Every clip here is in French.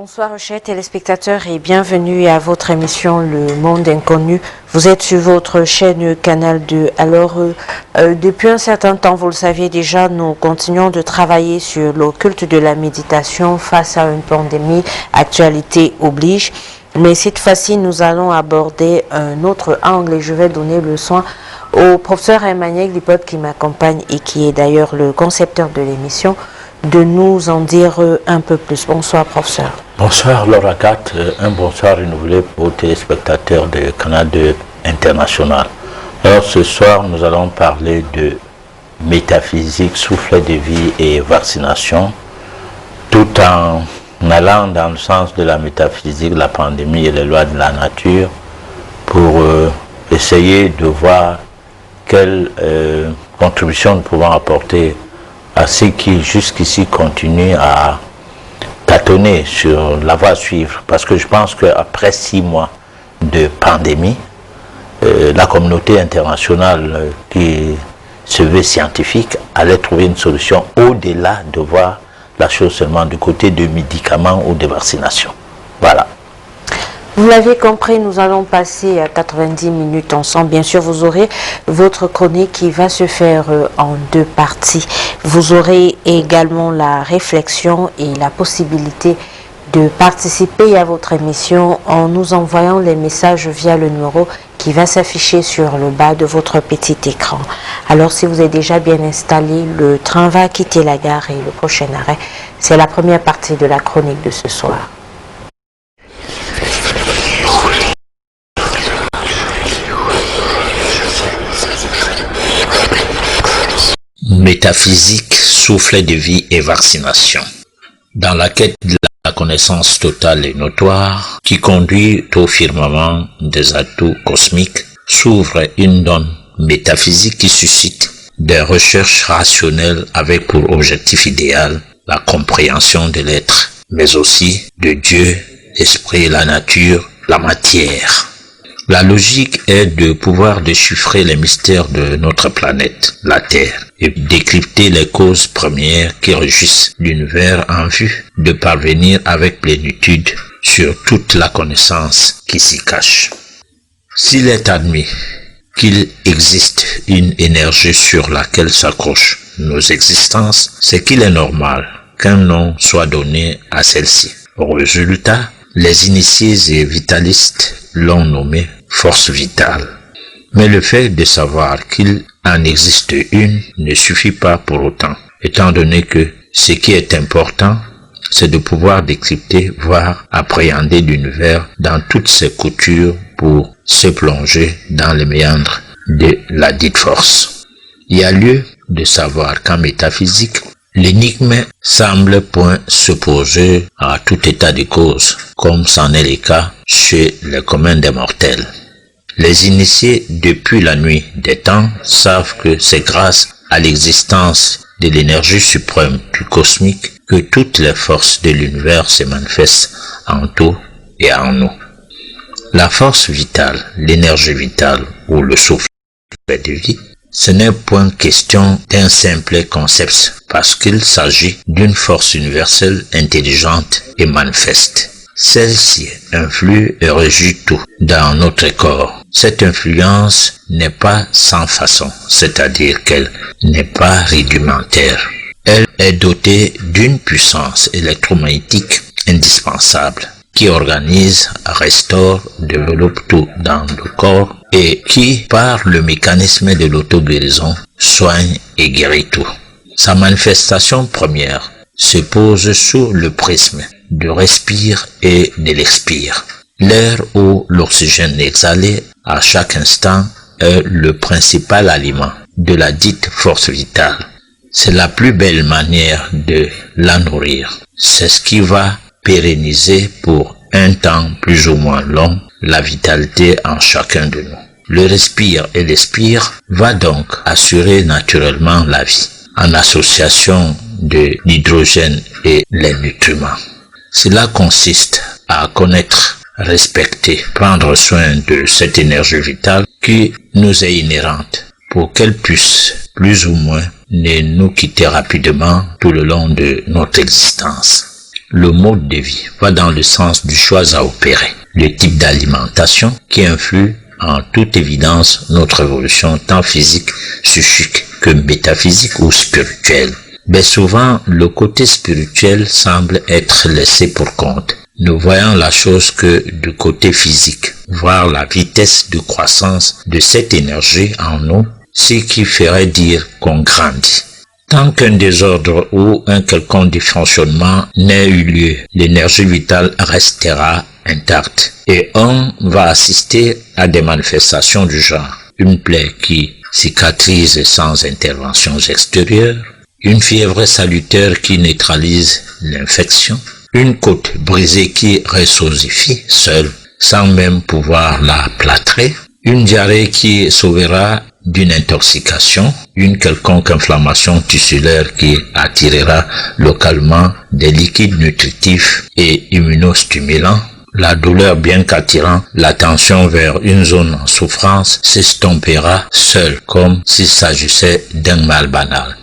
Bonsoir chers téléspectateurs et bienvenue à votre émission Le Monde Inconnu. Vous êtes sur votre chaîne Canal 2. Alors, depuis un certain temps, vous le saviez déjà, nous continuons de travailler sur le culte de la méditation face à une pandémie. Actualité oblige. Mais cette fois-ci, nous allons aborder un autre angle et je vais donner le soin au professeur Emmanuel Lipot qui m'accompagne et qui est d'ailleurs le concepteur de l'émission, de nous en dire un peu plus. Bonsoir, professeur. Bonsoir, Laura Kat. Un bonsoir renouvelé aux téléspectateurs de Canal 2 International. Alors, ce soir, nous allons parler de métaphysique, soufflet de vie et vaccination, tout en allant dans le sens de la métaphysique, la pandémie et les lois de la nature, pour essayer de voir quelle contribution nous pouvons apporter à ceux qui jusqu'ici continuent à tâtonner sur la voie à suivre. Parce que je pense qu'après 6 mois de pandémie, la communauté internationale qui se veut scientifique allait trouver une solution au-delà de voir la chose seulement du côté de médicaments ou de vaccination. Voilà. Vous l'avez compris, nous allons passer à 90 minutes ensemble. Bien sûr, vous aurez votre chronique qui va se faire en 2 parties. Vous aurez également la réflexion et la possibilité de participer à votre émission en nous envoyant les messages via le numéro qui va s'afficher sur le bas de votre petit écran. Alors, si vous êtes déjà bien installé, le train va quitter la gare et le prochain arrêt, c'est la première partie de la chronique de ce soir. Métaphysique, soufflet de vie et vaccination. Dans la quête de la connaissance totale et notoire qui conduit au firmament des atouts cosmiques, s'ouvre une donne métaphysique qui suscite des recherches rationnelles avec pour objectif idéal la compréhension de l'être, mais aussi de Dieu, l'esprit, la nature, la matière. La logique est de pouvoir déchiffrer les mystères de notre planète, la Terre, et décrypter les causes premières qui régissent l'univers en vue de parvenir avec plénitude sur toute la connaissance qui s'y cache. S'il est admis qu'il existe une énergie sur laquelle s'accrochent nos existences, c'est qu'il est normal qu'un nom soit donné à celle-ci. Au résultat, les initiés et vitalistes l'ont nommé force vitale. Mais le fait de savoir qu'il en existe une ne suffit pas pour autant, étant donné que ce qui est important, c'est de pouvoir décrypter, voire appréhender l'univers dans toutes ses coutures pour se plonger dans les méandres de la dite force. Il y a lieu de savoir qu'en métaphysique, l'énigme semble point se poser à tout état de cause, comme c'en est le cas chez les communs des mortels. Les initiés depuis la nuit des temps savent que c'est grâce à l'existence de l'énergie suprême du cosmique que toutes les forces de l'univers se manifestent en tout et en nous. La force vitale, l'énergie vitale ou le souffle de vie, ce n'est point question d'un simple concept parce qu'il s'agit d'une force universelle intelligente et manifeste. Celle-ci influe et régit tout dans notre corps. Cette influence n'est pas sans façon, c'est-à-dire qu'elle n'est pas rudimentaire. Elle est dotée d'une puissance électromagnétique indispensable qui organise, restaure, développe tout dans le corps et qui, par le mécanisme de l'auto-guérison, soigne et guérit tout. Sa manifestation première se pose sous le prisme du respire et de l'expire. L'air ou l'oxygène exhalé à chaque instant est le principal aliment de la dite force vitale. C'est la plus belle manière de la nourrir. C'est ce qui va pérenniser pour un temps plus ou moins long la vitalité en chacun de nous. Le respire et l'expire va donc assurer naturellement la vie, en association de l'hydrogène et les nutriments. Cela consiste à connaître, respecter, prendre soin de cette énergie vitale qui nous est inhérente pour qu'elle puisse, plus ou moins, ne nous quitter rapidement tout le long de notre existence. Le mode de vie va dans le sens du choix à opérer, le type d'alimentation qui influe en toute évidence notre évolution tant physique, psychique que métaphysique ou spirituelle. Mais souvent, le côté spirituel semble être laissé pour compte. Nous voyons la chose que du côté physique, voir la vitesse de croissance de cette énergie en nous, ce qui ferait dire qu'on grandit. Tant qu'un désordre ou un quelconque dysfonctionnement n'ait eu lieu, l'énergie vitale restera intacte et on va assister à des manifestations du genre. Une plaie qui cicatrise sans interventions extérieures, une fièvre salutaire qui neutralise l'infection, une côte brisée qui ressourcifie seule, sans même pouvoir la plâtrer, une diarrhée qui sauvera d'une intoxication, une quelconque inflammation tissulaire qui attirera localement des liquides nutritifs et immunostimulants. La douleur bien qu'attirant l'attention vers une zone en souffrance s'estompera seule comme s'il s'agissait d'un mal banal.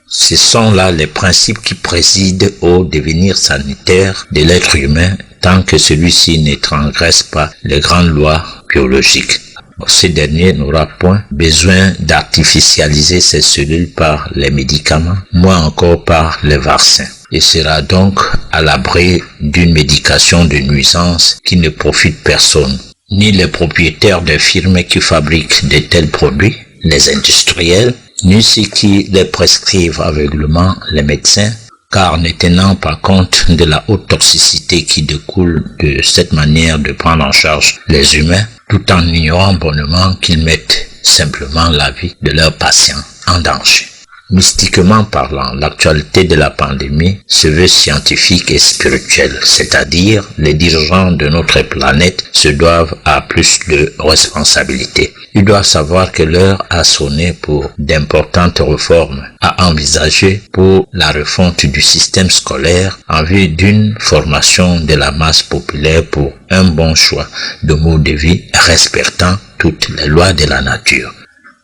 Ce sont là les principes qui président au devenir sanitaire de l'être humain tant que celui-ci ne transgresse pas les grandes lois biologiques. Ce dernier n'aura point besoin d'artificialiser ses cellules par les médicaments, moins encore par les vaccins, et sera donc à l'abri d'une médication de nuisance qui ne profite personne, ni les propriétaires de firmes qui fabriquent de tels produits, les industriels, ni ceux qui les prescrivent aveuglement, les médecins, car ne tenant pas compte de la haute toxicité qui découle de cette manière de prendre en charge les humains, tout en ignorant bonnement qu'ils mettent simplement la vie de leurs patients en danger. Mystiquement parlant, l'actualité de la pandémie se veut scientifique et spirituelle, c'est-à-dire les dirigeants de notre planète se doivent à plus de responsabilités. Ils doivent savoir que l'heure a sonné pour d'importantes réformes à envisager pour la refonte du système scolaire en vue d'une formation de la masse populaire pour un bon choix de mode de vie respectant toutes les lois de la nature,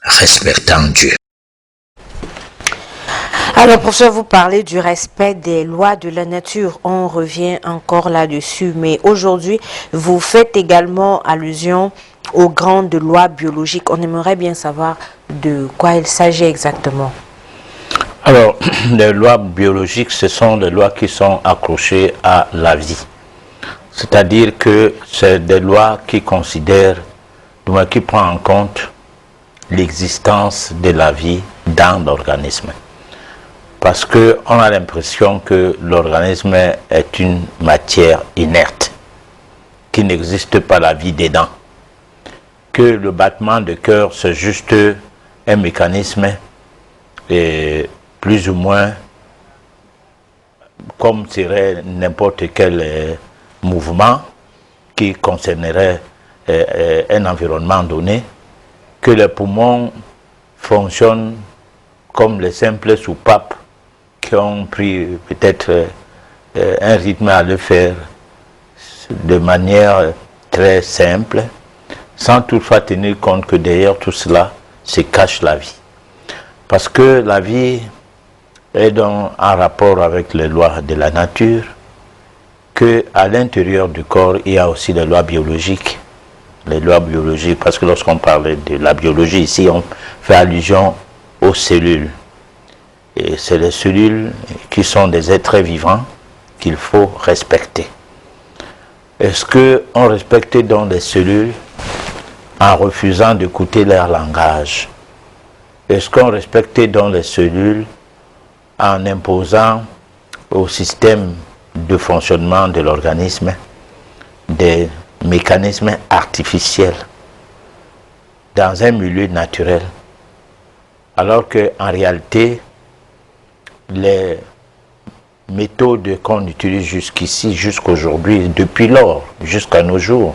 respectant Dieu. Alors, professeur, vous parlez du respect des lois de la nature. On revient encore là-dessus. Mais aujourd'hui, vous faites également allusion aux grandes lois biologiques. On aimerait bien savoir de quoi il s'agit exactement. Alors, les lois biologiques, ce sont des lois qui sont accrochées à la vie. C'est-à-dire que c'est des lois qui considèrent, qui prennent en compte l'existence de la vie dans l'organisme. Parce qu'on a l'impression que l'organisme est une matière inerte, qu'il n'existe pas la vie dedans, que le battement de cœur c'est juste un mécanisme et plus ou moins comme serait n'importe quel mouvement qui concernerait un environnement donné, que les poumons fonctionnent comme les simples soupapes qui ont pris peut-être un rythme à le faire de manière très simple, sans toutefois tenir compte que derrière tout cela se cache la vie. Parce que la vie est donc en rapport avec les lois de la nature, qu'à l'intérieur du corps, il y a aussi les lois biologiques. Les lois biologiques, parce que lorsqu'on parle de la biologie, ici on fait allusion aux cellules. Et c'est les cellules qui sont des êtres vivants qu'il faut respecter. Est-ce qu'on respecte donc les cellules en refusant d'écouter leur langage? Est-ce qu'on respecte donc les cellules en imposant au système de fonctionnement de l'organisme des mécanismes artificiels dans un milieu naturel, alors qu'en réalité, les méthodes qu'on utilise jusqu'ici, jusqu'aujourd'hui, depuis lors, jusqu'à nos jours,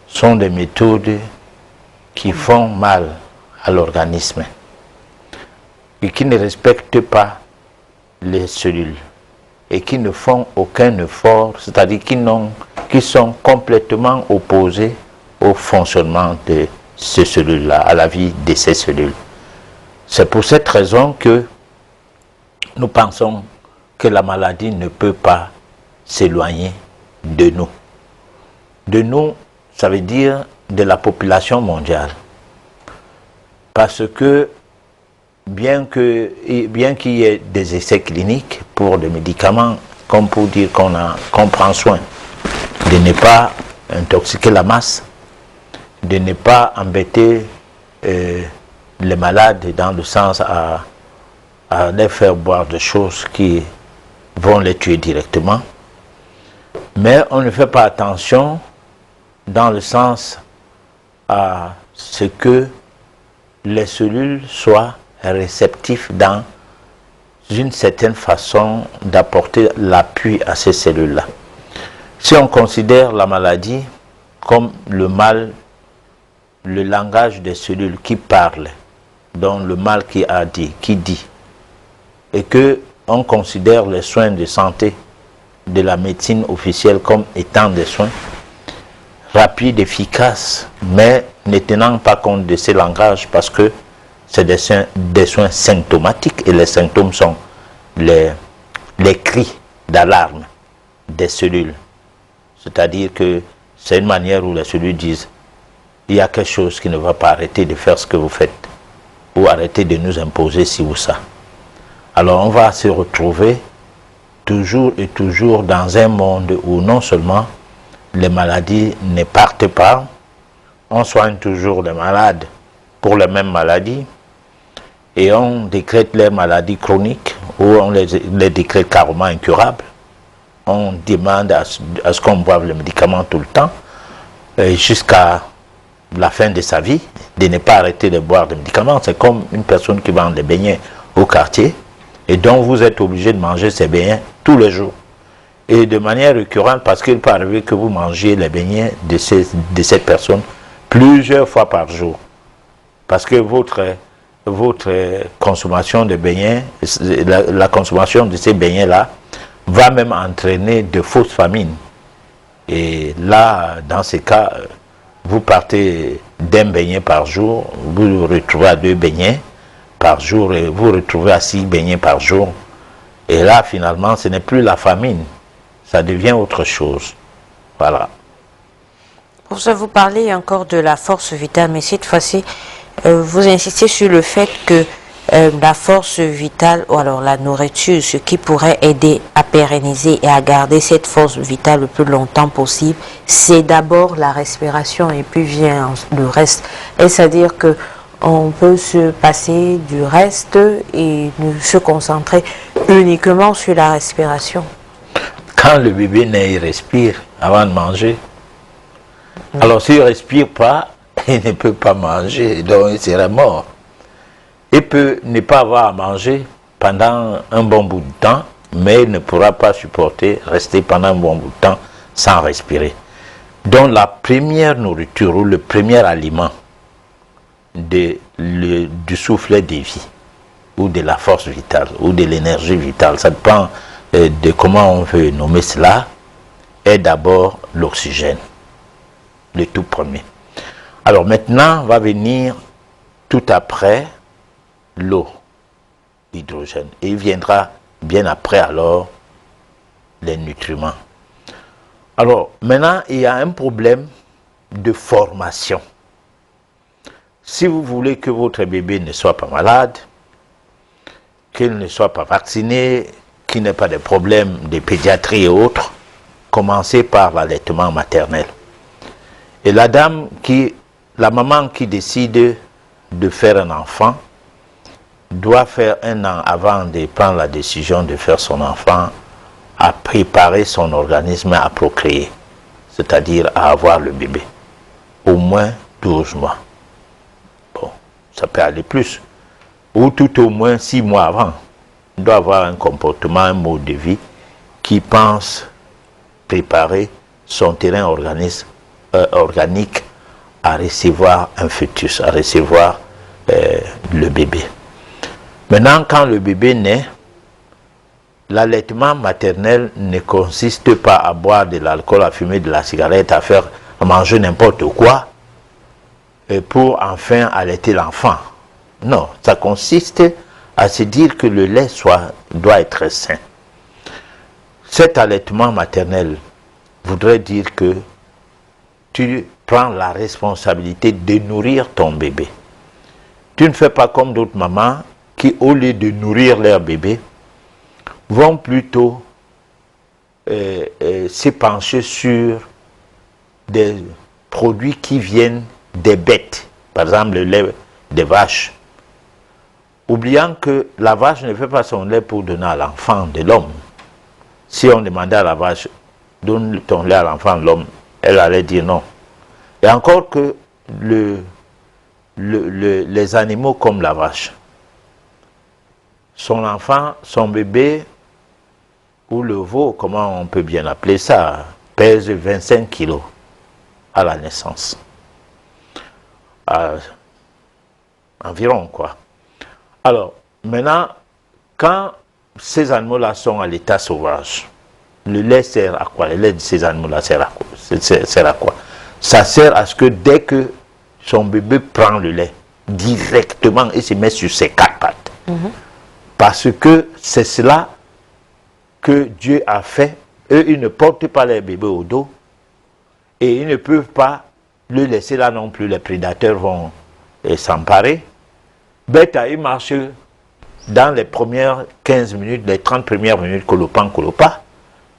sont des méthodes qui font mal à l'organisme et qui ne respectent pas les cellules et qui ne font aucun effort, c'est-à-dire qui sont complètement opposés au fonctionnement de ces cellules-là, à la vie de ces cellules. C'est pour cette raison que nous pensons que la maladie ne peut pas s'éloigner de nous. De nous, ça veut dire de la population mondiale. Parce que bien qu'il y ait des essais cliniques pour des médicaments, comme pour dire qu'on prend soin de ne pas intoxiquer la masse, de ne pas embêter les malades dans le sens à les faire boire des choses qui vont les tuer directement. Mais on ne fait pas attention dans le sens à ce que les cellules soient réceptifs dans une certaine façon d'apporter l'appui à ces cellules-là. Si on considère la maladie comme le mal, le langage des cellules qui parle, donc le mal qui dit, et que on considère les soins de santé de la médecine officielle comme étant des soins rapides, efficaces, mais ne tenant pas compte de ces langages parce que c'est des soins symptomatiques et les symptômes sont les cris d'alarme des cellules. C'est-à-dire que c'est une manière où les cellules disent il y a quelque chose qui ne va pas, arrêter de faire ce que vous faites ou arrêter de nous imposer ci ou ça. Alors on va se retrouver toujours et toujours dans un monde où non seulement les maladies ne partent pas, on soigne toujours les malades pour les mêmes maladies et on décrète les maladies chroniques ou on les décrète carrément incurables. On demande à ce qu'on boive le médicament tout le temps jusqu'à la fin de sa vie, de ne pas arrêter de boire des médicaments. C'est comme une personne qui vend des beignets au quartier et donc vous êtes obligé de manger ces beignets tous les jours. Et de manière récurrente, parce qu'il peut arriver que vous mangiez les beignets de cette personne plusieurs fois par jour. Parce que votre consommation de beignets, la consommation de ces beignets-là, va même entraîner de fausses famines. Et là, dans ces cas, vous partez d'un beignet par jour, vous vous retrouvez à 2 beignets par jour et vous vous retrouvez à 6 beignets par jour. Et là, finalement, ce n'est plus la famine, ça devient autre chose. Voilà. Pour ça, vous parlez encore de la force vitale, mais cette fois-ci, vous insistez sur le fait que la force vitale, ou alors la nourriture, ce qui pourrait aider à pérenniser et à garder cette force vitale le plus longtemps possible, c'est d'abord la respiration et puis vient le reste. Et c'est-à-dire que on peut se passer du reste et se concentrer uniquement sur la respiration. Quand le bébé naît, il respire avant de manger. Alors s'il ne respire pas, il ne peut pas manger, donc il serait mort. Il peut ne pas avoir à manger pendant un bon bout de temps, mais il ne pourra pas supporter rester pendant un bon bout de temps sans respirer. Donc la première nourriture ou le premier aliment du soufflet de vie ou de la force vitale ou de l'énergie vitale, ça dépend de comment on veut nommer cela, est d'abord l'oxygène, le tout premier. Alors maintenant va venir tout après l'eau, l'hydrogène, et il viendra bien après alors les nutriments. Alors maintenant il y a un problème de formation. Si vous voulez que votre bébé ne soit pas malade, qu'il ne soit pas vacciné, qu'il n'ait pas de problèmes de pédiatrie et autres, commencez par l'allaitement maternel. Et la maman qui décide de faire un enfant doit faire 1 an avant de prendre la décision de faire son enfant à préparer son organisme à procréer, c'est-à-dire à avoir le bébé, au moins 12 mois. Bon, ça peut aller plus, ou tout au moins 6 mois avant. Il doit avoir un comportement, un mode de vie qui pense préparer son terrain organique à recevoir un fœtus, à recevoir le bébé. Maintenant, quand le bébé naît, l'allaitement maternel ne consiste pas à boire de l'alcool, à fumer de la cigarette, à manger n'importe quoi pour enfin allaiter l'enfant. Non, ça consiste à se dire que le lait doit être sain. cet allaitement maternel voudrait dire que tu prends la responsabilité de nourrir ton bébé. Tu ne fais pas comme d'autres mamans qui, au lieu de nourrir leur bébé, vont plutôt se pencher sur des produits qui viennent des bêtes, par exemple le lait des vaches, oubliant que la vache ne fait pas son lait pour donner à l'enfant de l'homme. Si on demandait à la vache, donne ton lait à l'enfant de l'homme, elle allait dire non. Et encore que les animaux comme la vache, son enfant, son bébé, ou le veau, comment on peut bien appeler ça, pèse 25 kilos à la naissance. Environ, quoi. Alors, maintenant, quand ces animaux-là sont à l'état sauvage, le lait sert à quoi? Le lait de ces animaux-là sert à quoi? Sert à quoi? Ça sert à ce que dès que son bébé prend le lait, directement, il se met sur ses quatre pattes. Parce que c'est cela que Dieu a fait. Eux, ils ne portent pas les bébés au dos et ils ne peuvent pas le laisser là non plus. Les prédateurs vont s'emparer. Bêta, il marche dans les premières 15 minutes, les 30 premières minutes, colopan,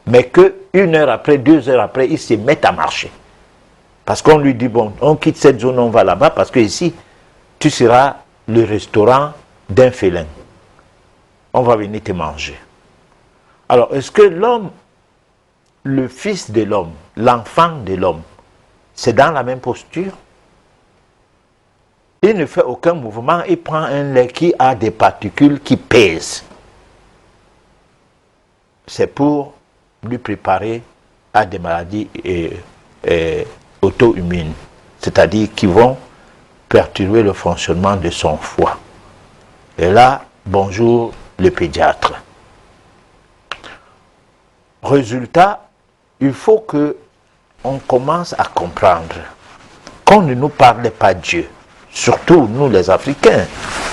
mais que 1 heure après, 2 heures après, ils se mettent à marcher. Parce qu'on lui dit, bon, on quitte cette zone, on va là-bas, parce que ici, tu seras le restaurant d'un félin. On va venir te manger. Alors, est-ce que l'homme, le fils de l'homme, l'enfant de l'homme, c'est dans la même posture? Il ne fait aucun mouvement, il prend un lait qui a des particules qui pèsent. C'est pour lui préparer à des maladies auto-immunes, c'est-à-dire qui vont perturber le fonctionnement de son foie. Et là, bonjour le pédiatre. Résultat, il faut que on commence à comprendre qu'on ne nous parle pas Dieu. Surtout nous les Africains,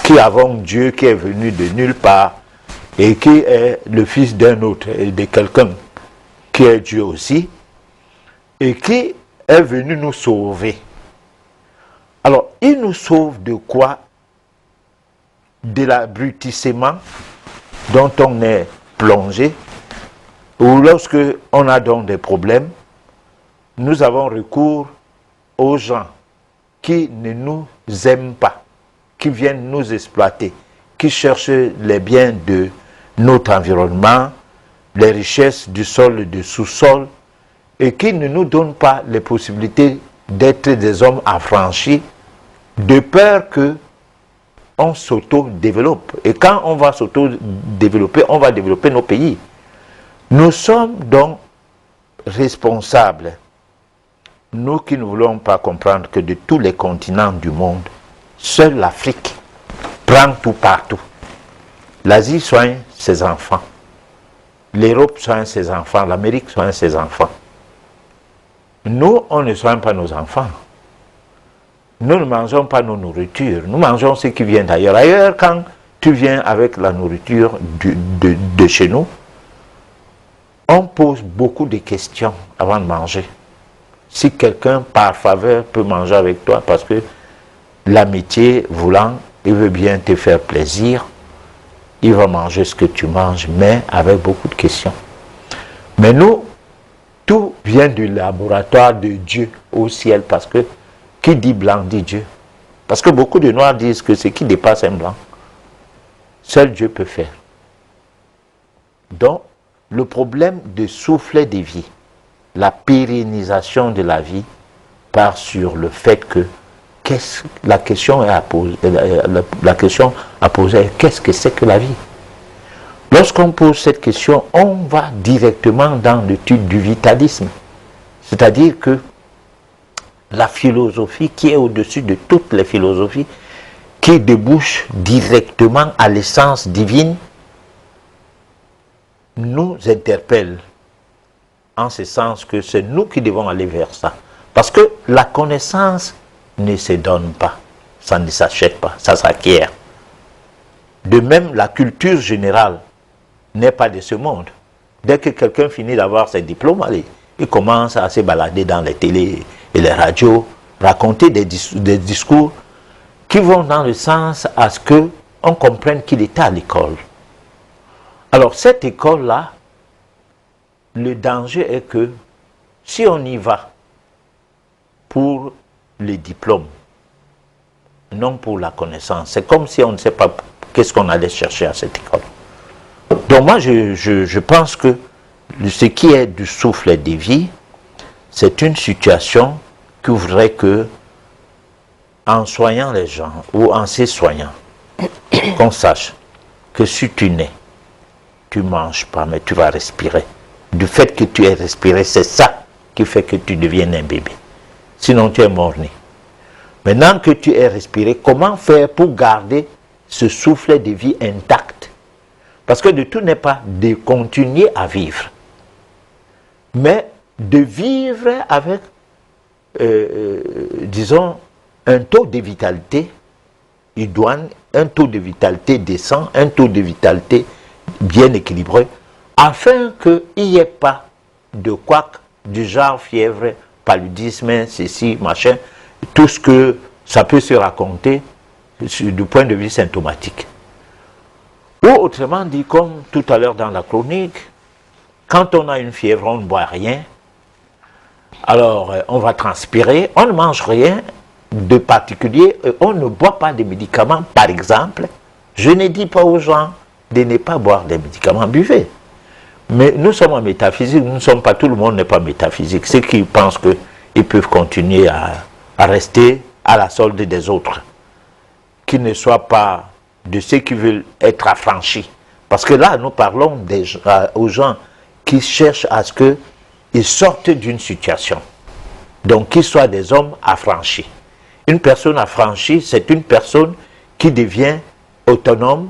qui avons Dieu qui est venu de nulle part et qui est le fils d'un autre et de quelqu'un qui est Dieu aussi et qui est venu nous sauver. Alors, il nous sauve de quoi? De l'abrutissement dont on est plongé, ou lorsque on a donc des problèmes, nous avons recours aux gens qui ne nous aiment pas, qui viennent nous exploiter, qui cherchent les biens de notre environnement, les richesses du sol et du sous-sol, et qui ne nous donnent pas les possibilités d'être des hommes affranchis, de peur que on s'auto-développe. Et quand on va s'auto-développer, on va développer nos pays. Nous sommes donc responsables, nous qui ne voulons pas comprendre que de tous les continents du monde, seule l'Afrique prend tout partout. L'Asie soigne ses enfants, l'Europe soigne ses enfants, l'Amérique soigne ses enfants. Nous, on ne soigne pas nos enfants. Nous ne mangeons pas nos nourritures, nous mangeons ce qui vient d'ailleurs. Ailleurs, quand tu viens avec la nourriture de chez nous, on pose beaucoup de questions avant de manger. Si quelqu'un, par faveur, peut manger avec toi, parce que l'amitié voulant, il veut bien te faire plaisir, il va manger ce que tu manges, mais avec beaucoup de questions. Mais nous, tout vient du laboratoire de Dieu au ciel, parce que qui dit blanc dit Dieu. Parce que beaucoup de noirs disent que ce qui dépasse un blanc, seul Dieu peut faire. Donc, le problème de souffler de vie, la pérennisation de la vie, part sur le fait que la question à poser est qu'est-ce que c'est que la vie? Lorsqu'on pose cette question, on va directement dans l'étude du vitalisme. C'est-à-dire que la philosophie qui est au-dessus de toutes les philosophies, qui débouche directement à l'essence divine, nous interpelle en ce sens que c'est nous qui devons aller vers ça. Parce que la connaissance ne se donne pas, ça ne s'achète pas, ça s'acquiert. De même, la culture générale n'est pas de ce monde. Dès que quelqu'un finit d'avoir ses diplômes, allez, il commence à se balader dans les télés et les radios, raconter des discours qui vont dans le sens à ce qu'on comprenne qu'il était à l'école. Alors cette école-là, le danger est que si on y va pour les diplômes, non pour la connaissance, c'est comme si on ne sait pas qu'est-ce qu'on allait chercher à cette école. Donc moi je pense que ce qui est du souffle des vies, c'est une situation qui voudrait que, en soignant les gens ou en se soignant, qu'on sache que si tu nais, tu ne manges pas, mais tu vas respirer. Du fait que tu aies respiré, c'est ça qui fait que tu deviens un bébé. Sinon, tu es mort-né. Maintenant que tu aies respiré, comment faire pour garder ce souffle de vie intact? Parce que de tout n'est pas de continuer à vivre, mais de vivre avec, disons, un taux de vitalité idoine, un taux de vitalité décent, un taux de vitalité bien équilibré, afin qu'il n'y ait pas de couac du genre fièvre, paludisme, ceci, machin, tout ce que ça peut se raconter du point de vue symptomatique. Ou autrement dit, comme tout à l'heure dans la chronique, quand on a une fièvre, on ne boit rien, alors on va transpirer, on ne mange rien de particulier, on ne boit pas de médicaments, par exemple. Je ne dis pas aux gens de ne pas boire des médicaments, buvez. Mais nous sommes en métaphysique, nous ne sommes pas, tout le monde n'est pas métaphysique. Ceux qui pensent qu'ils peuvent continuer à rester à la solde des autres, qu'ils ne soient pas de ceux qui veulent être affranchis. Parce que là, nous parlons aux gens qui cherchent à ce qu'ils sortent d'une situation. Donc, qu'ils soient des hommes affranchis. Une personne affranchie, c'est une personne qui devient autonome,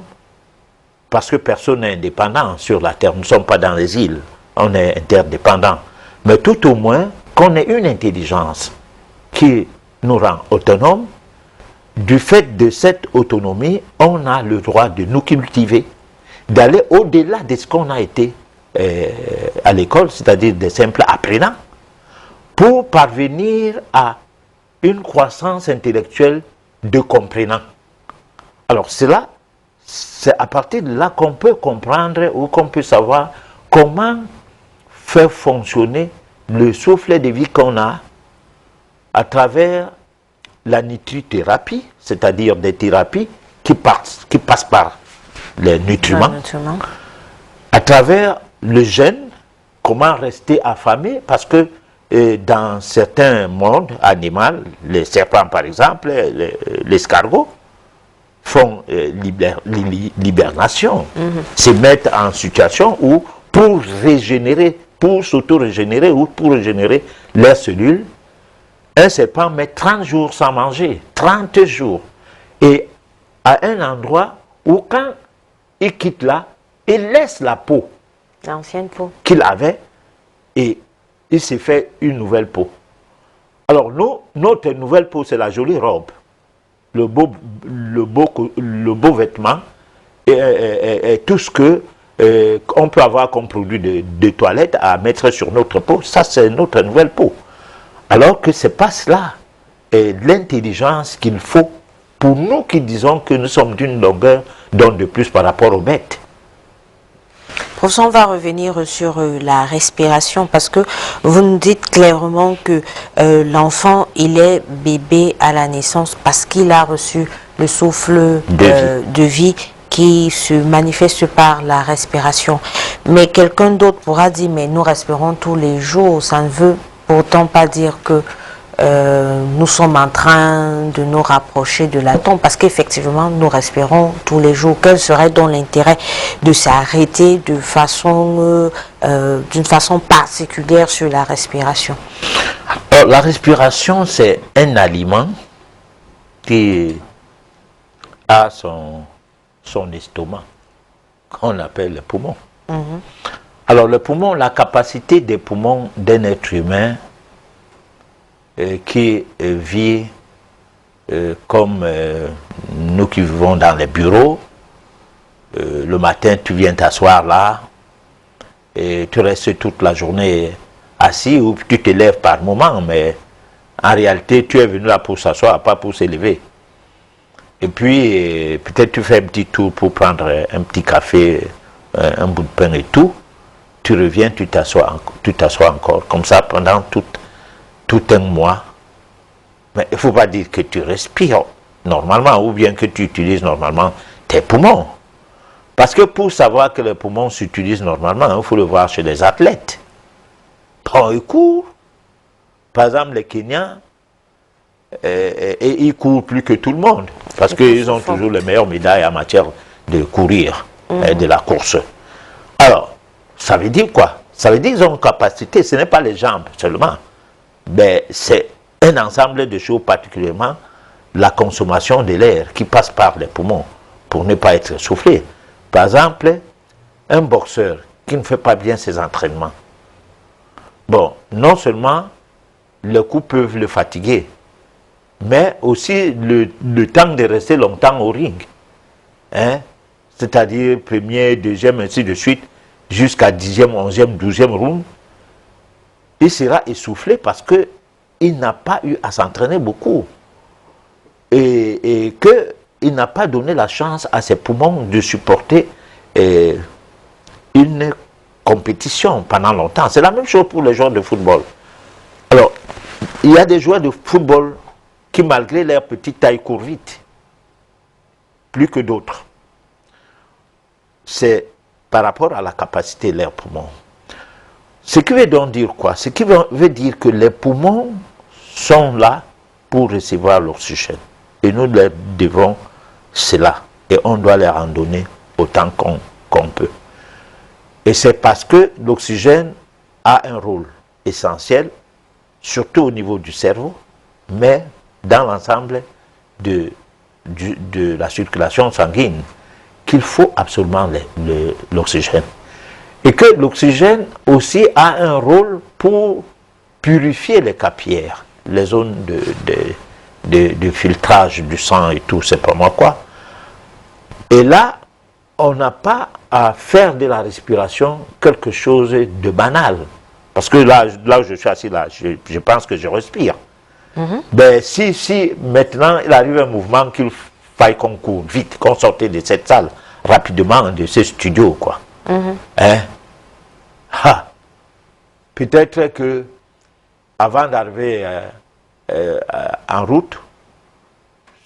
parce que personne n'est indépendant sur la terre. Nous ne sommes pas dans les îles, on est interdépendants. Mais tout au moins, qu'on ait une intelligence qui nous rend autonomes. Du fait de cette autonomie, on a le droit de nous cultiver, d'aller au-delà de ce qu'on a été à l'école, c'est-à-dire des simples apprenants, pour parvenir à une croissance intellectuelle de comprenants. Alors cela, c'est à partir de là qu'on peut comprendre ou qu'on peut savoir comment faire fonctionner le souffle de vie qu'on a à travers la nutrithérapie, c'est-à-dire des thérapies qui passent par les nutriments, à travers le jeûne, comment rester affamé, parce que dans certains mondes animaux, les serpents par exemple, l'escargot, font l'hibernation, se mettent en situation où pour régénérer, pour s'auto-régénérer ou pour régénérer leurs cellules, un serpent met 30 jours sans manger, 30 jours. Et à un endroit où quand il quitte là, il laisse la peau, l'ancienne peau qu'il avait, et il s'est fait une nouvelle peau. Alors notre nouvelle peau, c'est la jolie robe, le beau vêtement, et tout ce que on peut avoir comme produit de toilette à mettre sur notre peau, ça c'est notre nouvelle peau. Alors que ce n'est pas cela, l'intelligence qu'il faut pour nous qui disons que nous sommes d'une longueur d'onde de plus par rapport aux bêtes. Professeur, on va revenir sur la respiration parce que vous nous dites clairement que l'enfant, il est bébé à la naissance parce qu'il a reçu le souffle de vie qui se manifeste par la respiration. Mais quelqu'un d'autre pourra dire, mais nous respirons tous les jours, ça ne veut pourtant pas dire que nous sommes en train de nous rapprocher de la tombe, parce qu'effectivement nous respirons tous les jours. Quel serait donc l'intérêt de s'arrêter d'une façon particulière sur la respiration? Alors, la respiration, c'est un aliment qui a son estomac, qu'on appelle le poumon. Alors le poumon, la capacité des poumons d'un être humain qui vit comme nous qui vivons dans les bureaux, le matin tu viens t'asseoir là et tu restes toute la journée assis ou tu te lèves par moment, mais en réalité, tu es venu là pour s'asseoir, pas pour s'élever. Et puis, peut-être tu fais un petit tour pour prendre un petit café, un bout de pain et tout. Tu reviens, tu t'assois encore. Comme ça, pendant tout un mois. Mais il ne faut pas dire que tu respires normalement ou bien que tu utilises normalement tes poumons. Parce que pour savoir que les poumons s'utilisent normalement, il faut le voir chez les athlètes. Quand ils courent, par exemple les Kenyans, et ils courent plus que tout le monde. Parce qu'ils ont toujours les meilleures médailles en matière de courir, de la course. Alors, ça veut dire quoi? Ça veut dire qu'ils ont une capacité, ce n'est pas les jambes seulement, mais c'est un ensemble de choses, particulièrement la consommation de l'air qui passe par les poumons pour ne pas être essoufflé. Par exemple, un boxeur qui ne fait pas bien ses entraînements, bon, non seulement les coups peuvent le fatiguer, mais aussi le temps de rester longtemps au ring, hein? C'est-à-dire premier, deuxième, ainsi de suite, jusqu'à 10e, 11e, 12e round, il sera essoufflé parce qu'il n'a pas eu à s'entraîner beaucoup. Et qu'il n'a pas donné la chance à ses poumons de supporter une compétition pendant longtemps. C'est la même chose pour les joueurs de football. Alors, il y a des joueurs de football qui, malgré leur petite taille, courent vite, plus que d'autres. C'est par rapport à la capacité de leurs poumons. Ce qui veut donc dire quoi? Ce qui veut dire que les poumons sont là pour recevoir l'oxygène. Et nous leur devons cela. Et on doit leur en donner autant qu'on peut. Et c'est parce que l'oxygène a un rôle essentiel, surtout au niveau du cerveau, mais dans l'ensemble de la circulation sanguine, qu'il faut absolument l'oxygène. Et que l'oxygène aussi a un rôle pour purifier les capillaires, les zones de filtrage du sang et tout, c'est pas moi quoi. Et là, on n'a pas à faire de la respiration quelque chose de banal. Parce que là où je suis assis, là, je pense que je respire. Ben, si maintenant il arrive un mouvement qu'il faille qu'on court vite, qu'on sorte de cette salle rapidement, de ce studio, quoi. Hein? Peut-être que avant d'arriver en route,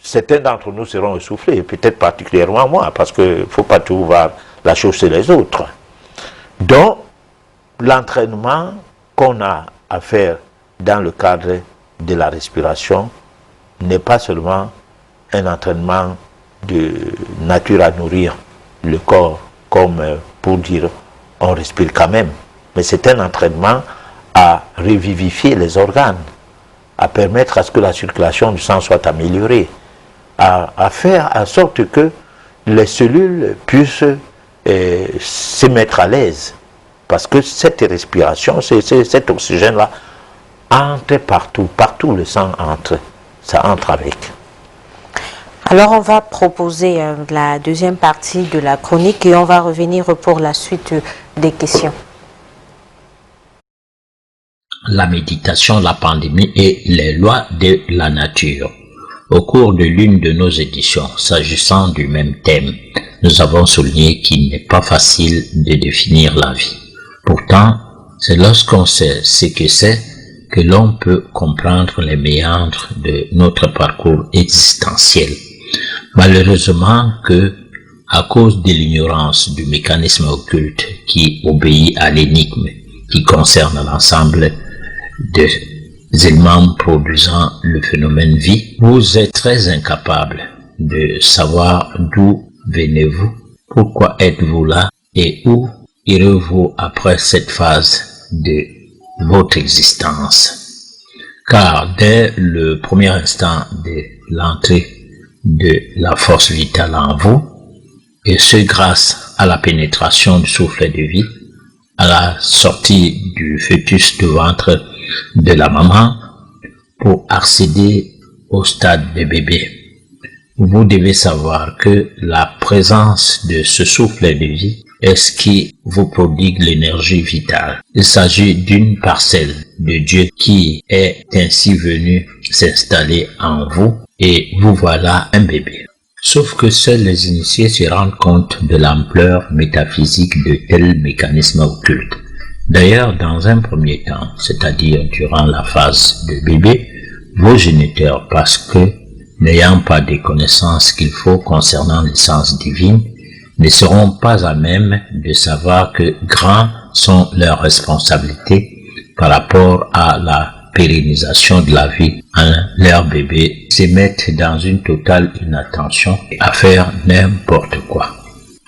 certains d'entre nous seront essoufflés, peut-être particulièrement moi, parce qu'il ne faut pas tout voir la chose chez les autres. Donc, l'entraînement qu'on a à faire dans le cadre de la respiration n'est pas seulement un entraînement de nature à nourrir le corps, comme pour dire on respire quand même, mais c'est un entraînement à revivifier les organes, à permettre à ce que la circulation du sang soit améliorée, à faire en sorte que les cellules puissent se mettre à l'aise. Parce que cette respiration, cet oxygène-là, entre partout le sang entre, ça entre avec. Alors on va proposer la deuxième partie de la chronique et on va revenir pour la suite des questions. La méditation, la pandémie et les lois de la nature. Au cours de l'une de nos éditions, s'agissant du même thème, nous avons souligné qu'il n'est pas facile de définir la vie. Pourtant, c'est lorsqu'on sait ce que c'est que l'on peut comprendre les méandres de notre parcours existentiel. Malheureusement que, à cause de l'ignorance du mécanisme occulte qui obéit à l'énigme qui concerne l'ensemble des éléments produisant le phénomène vie, vous êtes très incapable de savoir d'où venez-vous, pourquoi êtes-vous là et où irez-vous après cette phase de votre existence. Car dès le premier instant de l'entrée de la force vitale en vous, et ce grâce à la pénétration du souffle de vie, à la sortie du fœtus du ventre de la maman pour accéder au stade de bébé. Vous devez savoir que la présence de ce souffle de vie est ce qui vous prodigue l'énergie vitale. Il s'agit d'une parcelle de Dieu qui est ainsi venue s'installer en vous et vous voilà un bébé. Sauf que seuls les initiés se rendent compte de l'ampleur métaphysique de tels mécanismes occultes. D'ailleurs, dans un premier temps, c'est-à-dire durant la phase de bébé, vos géniteurs, parce que n'ayant pas des connaissances qu'il faut concernant l'essence divine, ne seront pas à même de savoir que grands sont leurs responsabilités par rapport à la pérennisation de la vie en leur bébé, se mettent dans une totale inattention à faire n'importe quoi.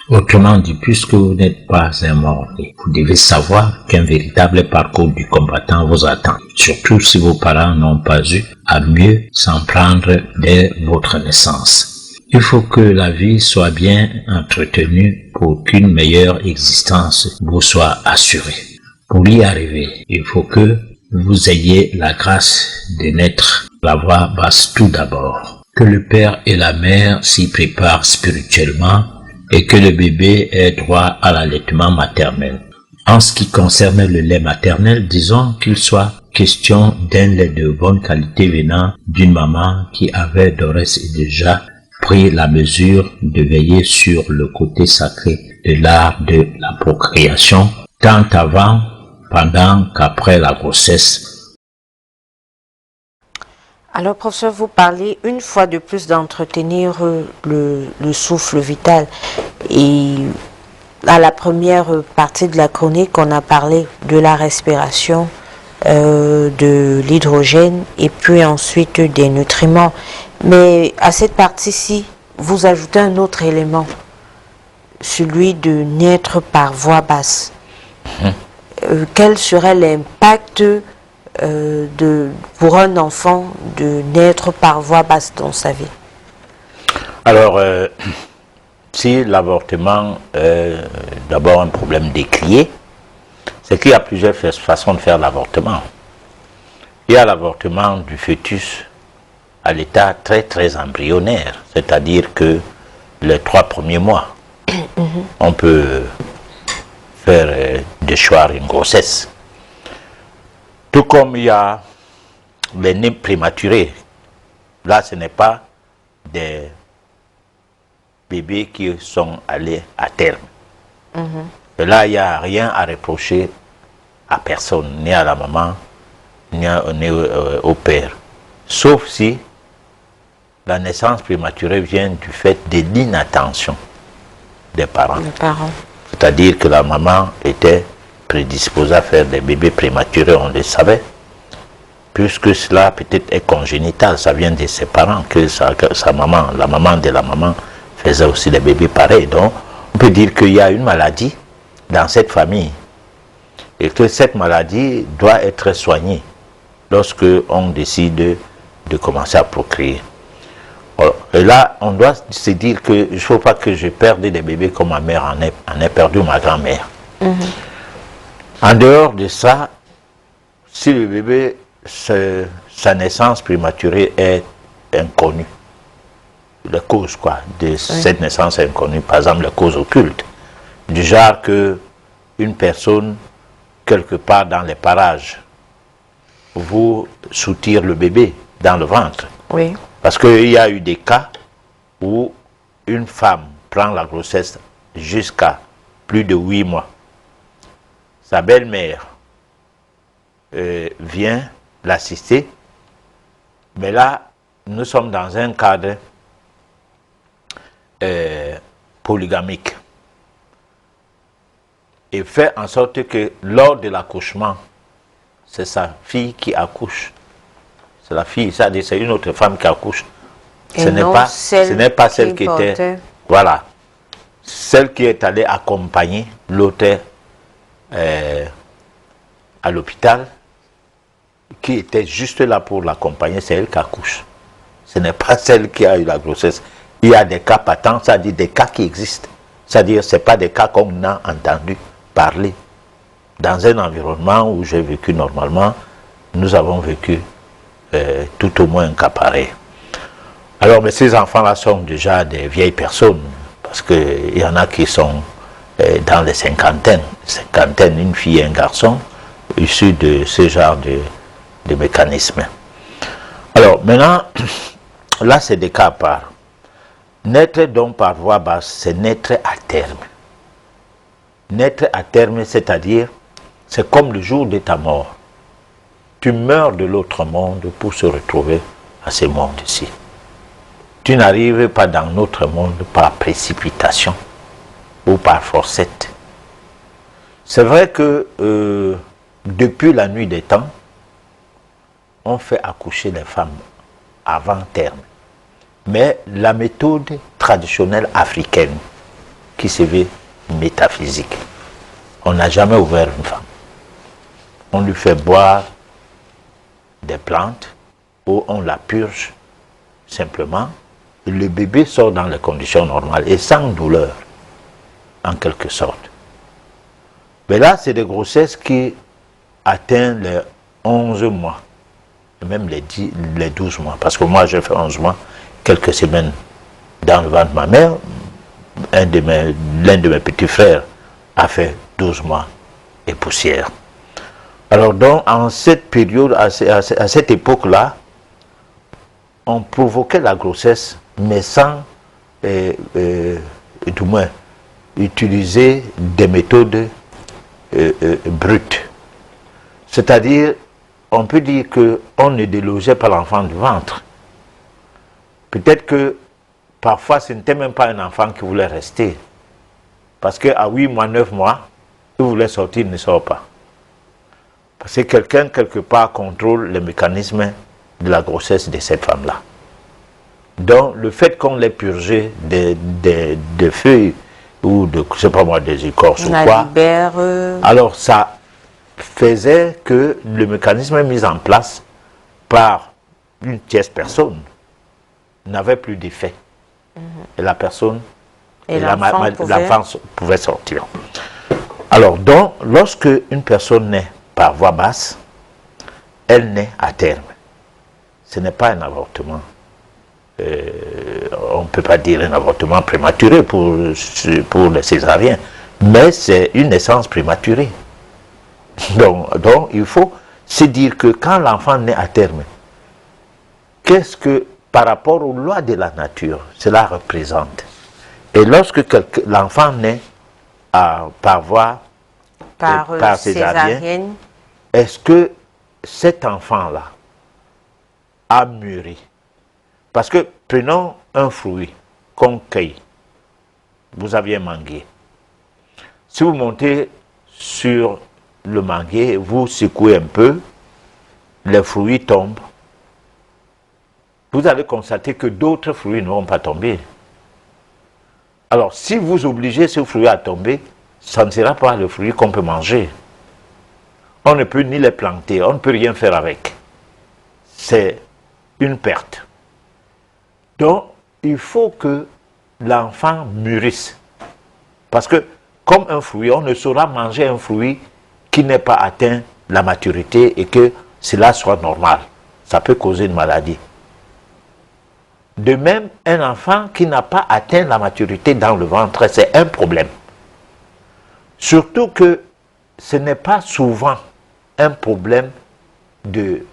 Autrement dit, puisque vous n'êtes pas un mort-né, vous devez savoir qu'un véritable parcours du combattant vous attend, surtout si vos parents n'ont pas eu à mieux s'en prendre dès votre naissance. Il faut que la vie soit bien entretenue pour qu'une meilleure existence vous soit assurée. Pour y arriver, il faut que vous ayez la grâce de naître la voix basse tout d'abord, que le père et la mère s'y préparent spirituellement et que le bébé ait droit à l'allaitement maternel. En ce qui concerne le lait maternel, disons qu'il soit question d'un lait de bonne qualité venant d'une maman qui avait d'ores et déjà pris la mesure de veiller sur le côté sacré de l'art de la procréation, tant avant, pendant qu'après la grossesse. Alors, professeur, vous parlez une fois de plus d'entretenir le souffle vital. Et à la première partie de la chronique, on a parlé de la respiration, de l'hydrogène et puis ensuite des nutriments. Mais à cette partie-ci, vous ajoutez un autre élément, celui de naître par voie basse. Quel serait l'impact pour un enfant de naître par voie basse dans sa vie? Alors, si l'avortement est d'abord un problème d'écrier, c'est qu'il y a plusieurs façons de faire l'avortement. Il y a l'avortement du fœtus à l'état très très embryonnaire, c'est-à-dire que les 3 premiers mois, on peut faire déchoir une grossesse. Tout comme il y a les nés prématurés. Là, ce n'est pas des bébés qui sont allés à terme. Et là, il n'y a rien à reprocher à personne, ni à la maman, ni au père. Sauf si la naissance prématurée vient du fait de l'inattention des parents. C'est-à-dire que la maman était prédisposée à faire des bébés prématurés, on le savait, puisque cela peut-être est congénital, ça vient de ses parents, que sa maman, la maman de la maman, faisait aussi des bébés pareils. Donc, on peut dire qu'il y a une maladie dans cette famille et que cette maladie doit être soignée lorsque on décide de commencer à procréer. Et là, on doit se dire qu'il ne faut pas que je perde des bébés comme ma mère en ait perdu, ma grand-mère. En dehors de ça, si le bébé, sa naissance prématurée est inconnue, les causes de cette naissance inconnue, par exemple les causes occultes, du genre que une personne, quelque part dans les parages, vous soutire le bébé dans le ventre. Oui. Parce qu'il y a eu des cas où une femme prend la grossesse jusqu'à plus de 8 mois. Sa belle-mère vient l'assister, mais là, nous sommes dans un cadre polygamique. Et fait en sorte que lors de l'accouchement, c'est sa fille qui accouche. C'est la fille, c'est une autre femme qui accouche. Ce n'est pas celle qui était... Voilà. Celle qui est allée accompagner l'autre à l'hôpital, qui était juste là pour l'accompagner, c'est elle qui accouche. Ce n'est pas celle qui a eu la grossesse. Il y a des cas patents, c'est-à-dire des cas qui existent. C'est-à-dire ce n'est pas des cas qu'on a entendu parler. Dans un environnement où j'ai vécu normalement, nous avons vécu tout au moins un cas pareil. Alors, mais ces enfants-là sont déjà des vieilles personnes, parce qu'il y en a qui sont dans les cinquantaines, une fille et un garçon, issus de ce genre de mécanisme. Alors maintenant, là c'est des cas à part. Naître donc par voie basse, c'est naître à terme. Naître à terme, c'est-à-dire, c'est comme le jour de ta mort. Tu meurs de l'autre monde pour se retrouver à ce monde-ci. Tu n'arrives pas dans notre monde par précipitation ou par forcette. C'est vrai que depuis la nuit des temps, on fait accoucher les femmes avant terme. Mais la méthode traditionnelle africaine, qui se veut métaphysique, on n'a jamais ouvert une femme. On lui fait boire des plantes ou on la purge simplement. Le bébé sort dans les conditions normales et sans douleur, en quelque sorte. Mais là, c'est des grossesses qui atteignent les 11 mois, et même les 12 mois. Parce que moi, j'ai fait 11 mois, quelques semaines dans le ventre de ma mère. L'un de mes petits frères a fait 12 mois et poussière. Alors donc, en cette période, à cette époque-là, on provoquait la grossesse, mais sans, du moins, utiliser des méthodes brutes. C'est-à-dire, on peut dire qu'on ne délogeait pas l'enfant du ventre. Peut-être que parfois, ce n'était même pas un enfant qui voulait rester. Parce qu'à 8 mois, 9 mois, il voulait sortir, il ne sort pas. Parce que quelqu'un, quelque part, contrôle les mécanismes de la grossesse de cette femme-là. Donc, le fait qu'on l'ait purgé des feuilles ou de, je sais pas moi, des écorces ou quoi, alors ça faisait que le mécanisme mis en place par une tierce personne n'avait plus d'effet. Et la personne, l'enfant pouvait sortir. Alors, donc, lorsque une personne naît par voie basse, elle naît à terme. Ce n'est pas un avortement. On ne peut pas dire un avortement prématuré pour les césariens, mais c'est une naissance prématurée. Donc, il faut se dire que quand l'enfant naît à terme, qu'est-ce que, par rapport aux lois de la nature, cela représente? Et lorsque l'enfant naît par voie par césarienne, est-ce que cet enfant-là a mûri? Parce que prenons un fruit qu'on cueille. Vous aviez un manguier. Si vous montez sur le manguier, vous secouez un peu, les fruits tombent. Vous allez constater que d'autres fruits ne vont pas tomber. Alors, si vous obligez ce fruit à tomber, ça ne sera pas le fruit qu'on peut manger. On ne peut ni les planter, on ne peut rien faire avec. C'est une perte. Donc, il faut que l'enfant mûrisse. Parce que, comme un fruit, on ne saura manger un fruit qui n'est pas atteint la maturité et que cela soit normal. Ça peut causer une maladie. De même, un enfant qui n'a pas atteint la maturité dans le ventre, c'est un problème. Surtout que ce n'est pas souvent un problème de,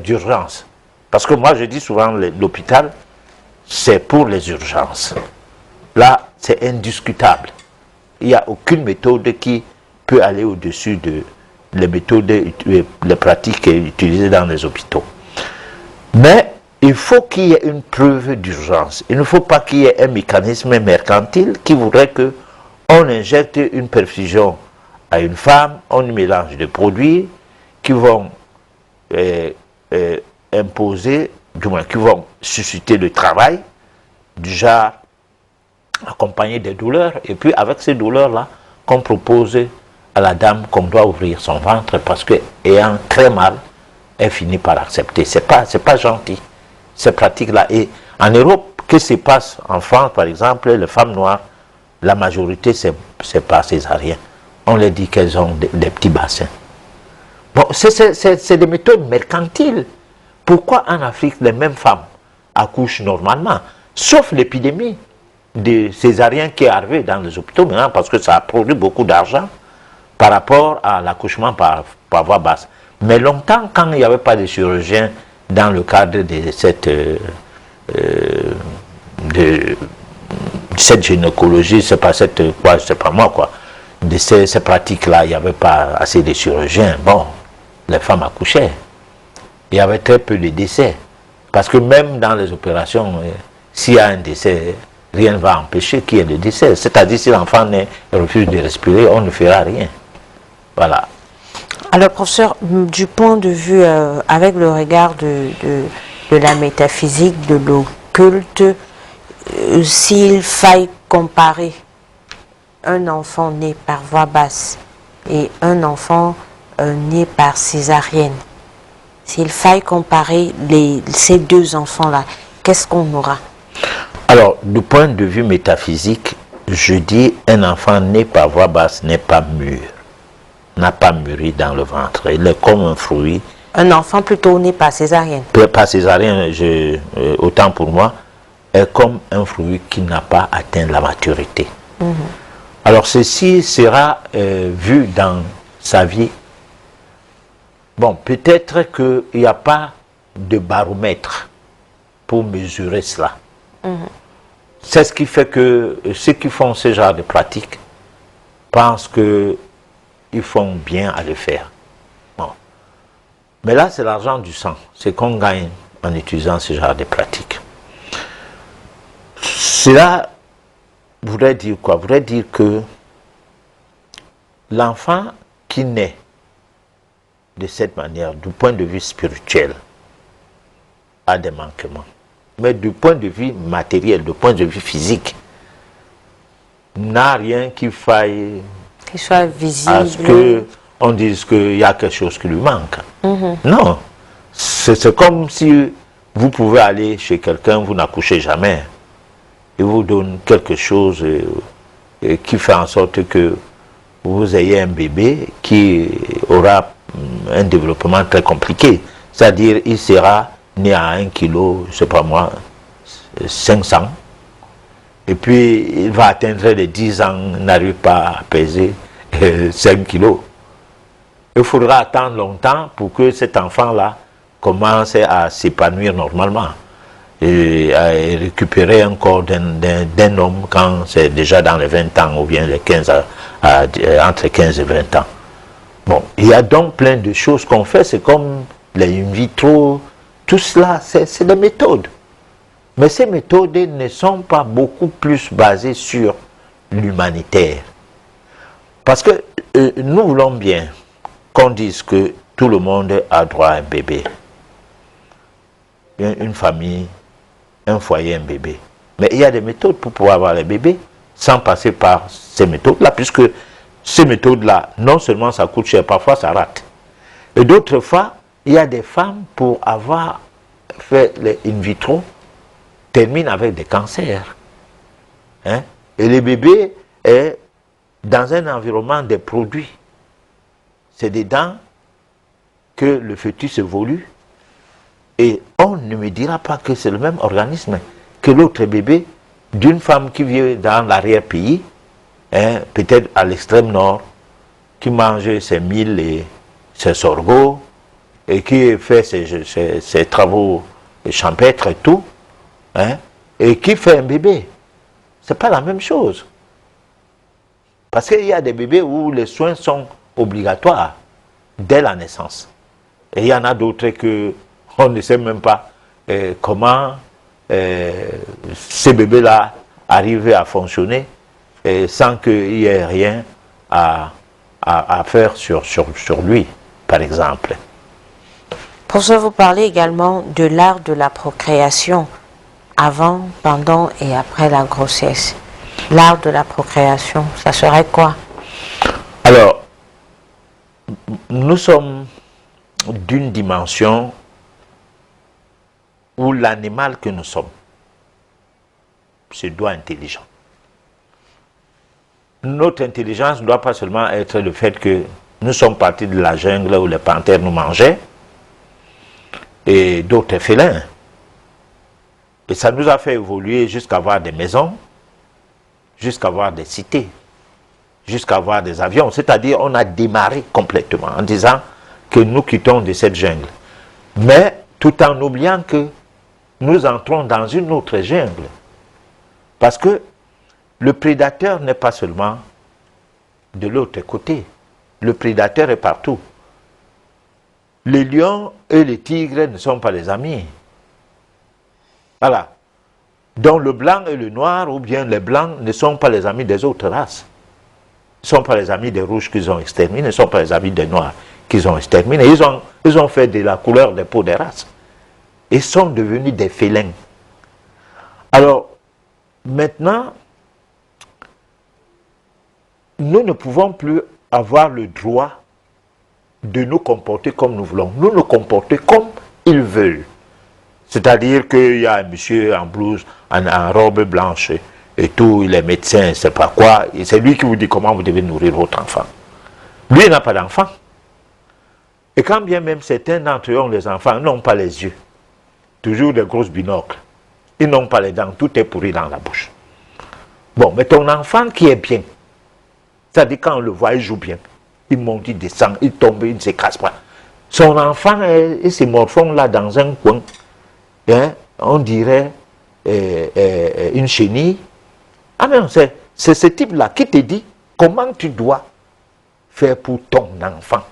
d'urgence. Parce que moi, je dis souvent, l'hôpital, c'est pour les urgences. Là, c'est indiscutable. Il n'y a aucune méthode qui peut aller au-dessus de les méthodes, les pratiques utilisées dans les hôpitaux. Mais il faut qu'il y ait une preuve d'urgence. Il ne faut pas qu'il y ait un mécanisme mercantile qui voudrait qu'on injecte une perfusion à une femme, on y mélange de produits qui vont imposer, du moins qui vont susciter le travail, du genre accompagné des douleurs, et puis avec ces douleurs-là, qu'on propose à la dame qu'on doit ouvrir son ventre parce que, ayant très mal, elle finit par accepter. C'est pas gentil, ces pratiques-là. Et en Europe, qu'est-ce qui se passe en France, par exemple, les femmes noires, la majorité, c'est pas césarien. On leur dit qu'elles ont des petits bassins. Bon, c'est des méthodes mercantiles. Pourquoi en Afrique, les mêmes femmes accouchent normalement, sauf l'épidémie? de césariens qui est arrivé dans les hôpitaux maintenant parce que ça a produit beaucoup d'argent par rapport à l'accouchement par voie basse. Mais longtemps, quand il n'y avait pas de chirurgien dans le cadre de cette gynécologie, c'est pas moi quoi, de ces pratiques-là, il n'y avait pas assez de chirurgiens. Bon, les femmes accouchaient. Il y avait très peu de décès. Parce que même dans les opérations, s'il y a un décès, rien ne va empêcher qu'il y ait le décès. C'est-à-dire si l'enfant refuse de respirer, on ne fera rien. Voilà. Alors, professeur, du point de vue, avec le regard de la métaphysique, de l'occulte, s'il faille comparer un enfant né par voie basse et un enfant né par césarienne, s'il faille comparer ces deux enfants-là, qu'est-ce qu'on aura? Alors, du point de vue métaphysique, je dis un enfant né par voie basse n'est pas mûr, n'a pas mûri dans le ventre. Il est comme un fruit. Un enfant plutôt né par césarienne. Par césarienne, autant pour moi, est comme un fruit qui n'a pas atteint la maturité. Alors, ceci sera vu dans sa vie. Bon, peut-être qu'il n'y a pas de baromètre pour mesurer cela. C'est ce qui fait que ceux qui font ce genre de pratiques pensent qu'ils font bien à le faire. Bon. Mais là, c'est l'argent du sang. C'est qu'on gagne en utilisant ce genre de pratiques. Cela voudrait dire quoi? Voudrait dire que l'enfant qui naît de cette manière, du point de vue spirituel, a des manquements. Mais du point de vue matériel, du point de vue physique, n'a rien qui faille qu'il soit visible, à ce qu'on dise qu'il y a quelque chose qui lui manque. Non. C'est comme si vous pouvez aller chez quelqu'un, vous n'accouchez jamais. Il vous donne quelque chose qui fait en sorte que vous ayez un bébé qui aura un développement très compliqué. C'est-à-dire, il sera né à 1 kilo, je ne sais pas moi, 500. Et puis, il va atteindre les 10 ans, n'arrive pas à peser 5 kilos. Il faudra attendre longtemps pour que cet enfant-là commence à s'épanouir normalement et à récupérer un corps d'un homme quand c'est déjà dans les 20 ans ou bien les 15 entre 15 et 20 ans. Bon, il y a donc plein de choses qu'on fait, c'est comme les in vitro, tout cela, c'est des méthodes. Mais ces méthodes ne sont pas beaucoup plus basées sur l'humanitaire. Parce que nous voulons bien qu'on dise que tout le monde a droit à un bébé. Une famille, un foyer, un bébé. Mais il y a des méthodes pour pouvoir avoir les bébés sans passer par ces méthodes-là, puisque ces méthodes-là, non seulement ça coûte cher, parfois ça rate. Et d'autres fois, il y a des femmes, pour avoir fait les in vitro, terminent avec des cancers. Hein? Et le bébé est dans un environnement des produits. C'est dedans que le fœtus évolue. Et on ne me dira pas que c'est le même organisme que l'autre bébé d'une femme qui vit dans l'arrière-pays, hein, peut-être à l'extrême nord, qui mange ses milles et ses sorgho, et qui fait ses travaux champêtres et tout, hein, et qui fait un bébé. Ce n'est pas la même chose. Parce qu'il y a des bébés où les soins sont obligatoires dès la naissance. Et il y en a d'autres que on ne sait même pas comment ces bébés-là arrivent à fonctionner sans qu'il y ait rien à faire sur lui, par exemple. Professeur, vous parlez également de l'art de la procréation avant, pendant et après la grossesse. L'art de la procréation, ça serait quoi? Alors, nous sommes d'une dimension où l'animal que nous sommes se doit intelligent. Notre intelligence ne doit pas seulement être le fait que nous sommes partis de la jungle où les panthères nous mangeaient et d'autres félins. Et ça nous a fait évoluer jusqu'à avoir des maisons, jusqu'à avoir des cités, jusqu'à avoir des avions. C'est-à-dire, on a démarré complètement en disant que nous quittons de cette jungle. Mais tout en oubliant que nous entrons dans une autre jungle. Parce que le prédateur n'est pas seulement de l'autre côté. Le prédateur est partout. Les lions et les tigres ne sont pas les amis. Voilà. Donc le blanc et le noir, ou bien les blancs, ne sont pas les amis des autres races. Ils ne sont pas les amis des rouges qu'ils ont exterminés, ne sont pas les amis des noirs qu'ils ont exterminés. Ils ont fait de la couleur des peaux des races. Ils sont devenus des félins. Alors, maintenant, nous ne pouvons plus avoir le droit de nous comporter comme nous voulons. Nous nous comporter comme ils veulent. C'est-à-dire qu'il y a un monsieur en blouse, en robe blanche et tout, il est médecin, je ne sais pas quoi, et c'est lui qui vous dit comment vous devez nourrir votre enfant. Lui, il n'a pas d'enfant. Et quand bien même certains d'entre eux ont des enfants, ils n'ont pas les yeux. Toujours des grosses binocles. Ils n'ont pas les dents, tout est pourri dans la bouche. Bon, mais ton enfant qui est bien, c'est-à-dire quand on le voit, il joue bien. Il monte, il descend, il tombe, il ne se casse pas. Son enfant, il se morfond là dans un coin. Hein, on dirait une chenille. Ah mais c'est ce type-là qui te dit comment tu dois faire pour ton enfant.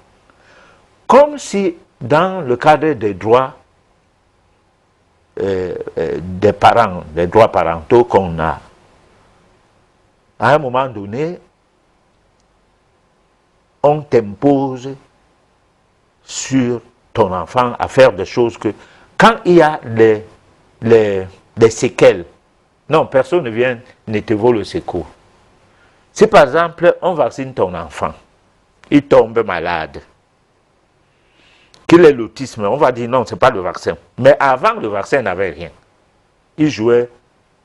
Comme si dans le cadre des droits des parents, des droits parentaux qu'on a, à un moment donné, on t'impose sur ton enfant à faire des choses que, quand il y a des séquelles, non, personne ne vient, ne te vaut le secours. Si par exemple, on vaccine ton enfant, il tombe malade, qu'il ait l'autisme, on va dire non, ce n'est pas le vaccin. Mais avant, le vaccin n'avait rien. Il jouait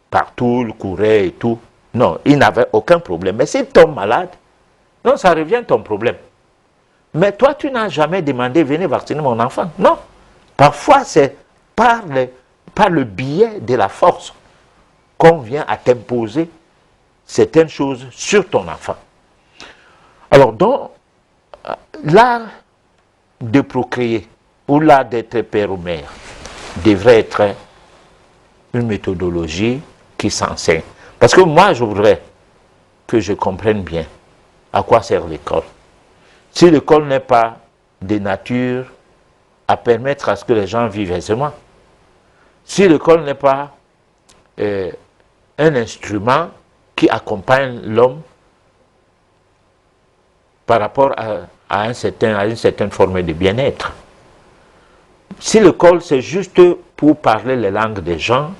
partout, il courait et tout. Non, il n'avait aucun problème. Mais s'il tombe malade, non, ça revient ton problème. Mais toi, tu n'as jamais demandé, venez vacciner mon enfant. Non. Parfois, c'est par le biais de la force qu'on vient à t'imposer certaines choses sur ton enfant. Alors, donc, l'art de procréer ou l'art d'être père ou mère devrait être une méthodologie qui s'enseigne. Parce que moi, je voudrais que je comprenne bien à quoi sert l'école. Si l'école n'est pas de nature à permettre à ce que les gens vivent aisément, si l'école n'est pas un instrument qui accompagne l'homme par rapport à une certaine forme de bien-être, si l'école c'est juste pour parler les langues des gens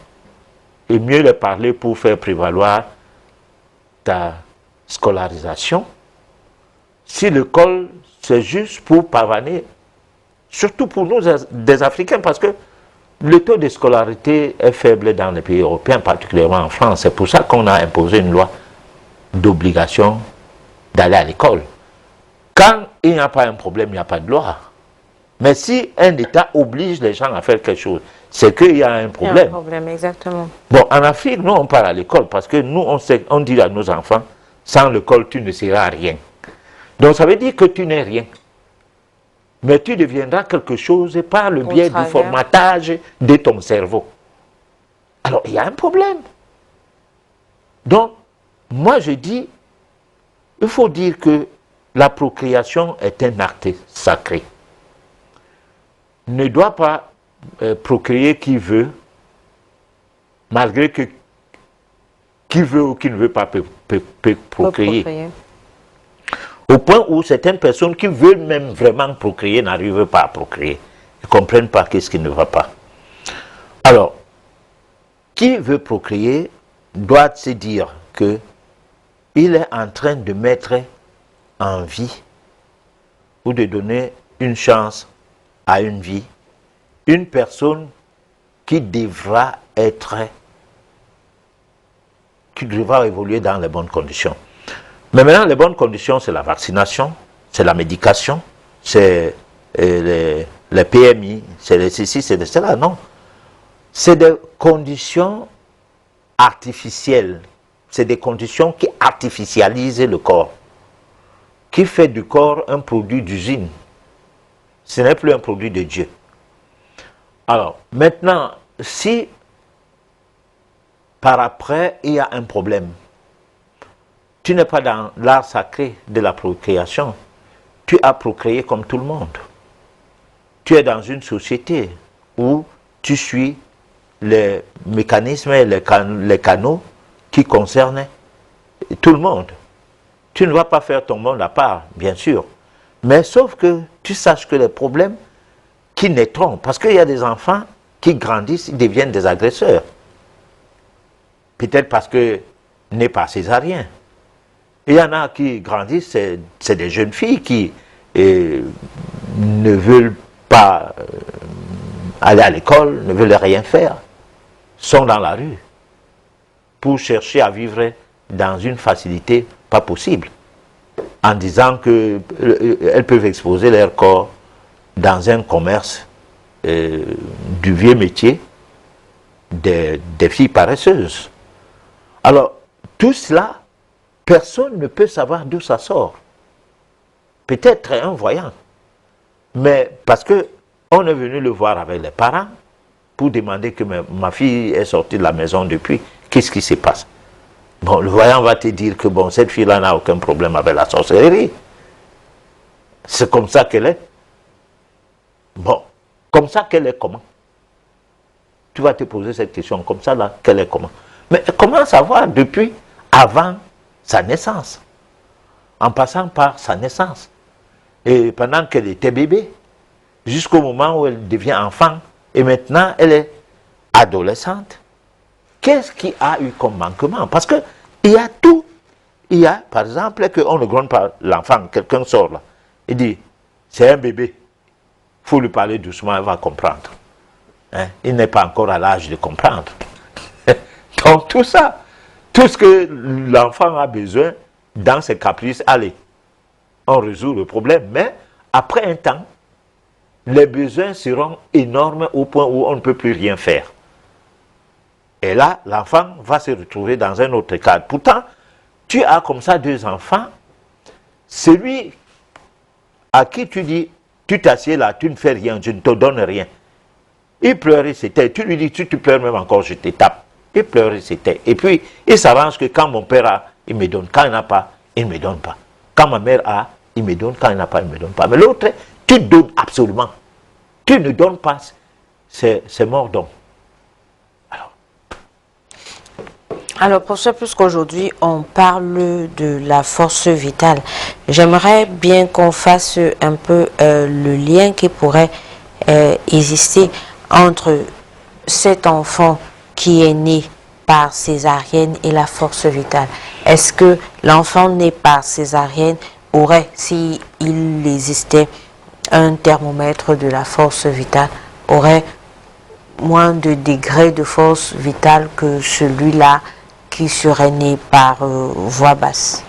et mieux les parler pour faire prévaloir ta scolarisation, si l'école c'est juste pour pavaner, surtout pour nous des Africains, parce que le taux de scolarité est faible dans les pays européens, particulièrement en France. C'est pour ça qu'on a imposé une loi d'obligation d'aller à l'école. Quand il n'y a pas un problème, il n'y a pas de loi. Mais si un État oblige les gens à faire quelque chose, c'est qu'il y a un problème. Il y a un problème, exactement. Bon, en Afrique, nous, on part à l'école parce que nous, on dit à nos enfants, sans l'école, tu ne seras rien. Donc, ça veut dire que tu n'es rien. Mais tu deviendras quelque chose par le biais du formatage de ton cerveau. Alors, il y a un problème. Donc, moi, je dis, il faut dire que la procréation est un acte sacré. Ne doit pas procréer qui veut, malgré que qui veut ou qui ne veut pas peut procréer. Au point où certaines personnes qui veulent même vraiment procréer n'arrivent pas à procréer. Ils ne comprennent pas qu'est-ce qui ne va pas. Alors, qui veut procréer doit se dire que il est en train de mettre en vie ou de donner une chance à une vie, une personne qui devra évoluer dans les bonnes conditions. Mais maintenant, les bonnes conditions, c'est la vaccination, c'est la médication, c'est les PMI, c'est les ceci, c'est les cela. Non. C'est des conditions artificielles. c'est des conditions qui artificialisent le corps, qui fait du corps un produit d'usine. Ce n'est plus un produit de Dieu. Alors, maintenant, si par après il y a un problème, tu n'es pas dans l'art sacré de la procréation, tu as procréé comme tout le monde. Tu es dans une société où tu suis les mécanismes et les canaux qui concernent tout le monde. Tu ne vas pas faire ton monde à part, bien sûr. Mais sauf que tu saches que les problèmes qui naîtront, parce qu'il y a des enfants qui grandissent, ils deviennent des agresseurs. Peut-être parce que nés par césarien. Il y en a qui grandissent, c'est des jeunes filles qui ne veulent pas aller à l'école, ne veulent rien faire, sont dans la rue pour chercher à vivre dans une facilité pas possible, en disant qu'elles peuvent exposer leur corps dans un commerce du vieux métier des filles paresseuses. Alors, tout cela, personne ne peut savoir d'où ça sort. Peut-être un voyant, mais parce que on est venu le voir avec les parents pour demander que ma fille est sortie de la maison depuis, qu'est-ce qui se passe? Bon, le voyant va te dire que bon, cette fille-là n'a aucun problème avec la sorcellerie. C'est comme ça qu'elle est. Bon, comme ça qu'elle est comment? Tu vas te poser cette question, comme ça là, qu'elle est comment? Mais comment savoir depuis avant sa naissance, en passant par sa naissance, et pendant qu'elle était bébé, jusqu'au moment où elle devient enfant, et maintenant elle est adolescente? Qu'est-ce qu'il a eu comme manquement? Parce que il y a tout. Il y a, par exemple, qu'on ne gronde pas l'enfant, quelqu'un sort là, il dit, c'est un bébé, il faut lui parler doucement, il va comprendre. Hein? Il n'est pas encore à l'âge de comprendre. Donc tout ça, tout ce que l'enfant a besoin dans ses caprices, allez, on résout le problème. Mais après un temps, les besoins seront énormes au point où on ne peut plus rien faire. Et là, l'enfant va se retrouver dans un autre cadre. Pourtant, tu as comme ça deux enfants. Celui à qui tu dis, tu t'assieds là, tu ne fais rien, je ne te donne rien. Il pleure, il s'éteint. Tu lui dis, tu pleures même encore, je te tape. Il pleure, il s'éteint. Et puis, il s'arrange que quand mon père a, il me donne. Quand il n'a pas, il ne me donne pas. Quand ma mère a, il me donne. Quand il n'a pas, il ne me donne pas. Mais l'autre, tu donnes absolument. Tu ne donnes pas, c'est mort donc. Alors pour ça, puisqu'aujourd'hui on parle de la force vitale, j'aimerais bien qu'on fasse un peu le lien qui pourrait exister entre cet enfant qui est né par césarienne et la force vitale. Est-ce que l'enfant né par césarienne aurait, s'il existait un thermomètre de la force vitale, aurait moins de degrés de force vitale que celui-là qui serait né par voie basse?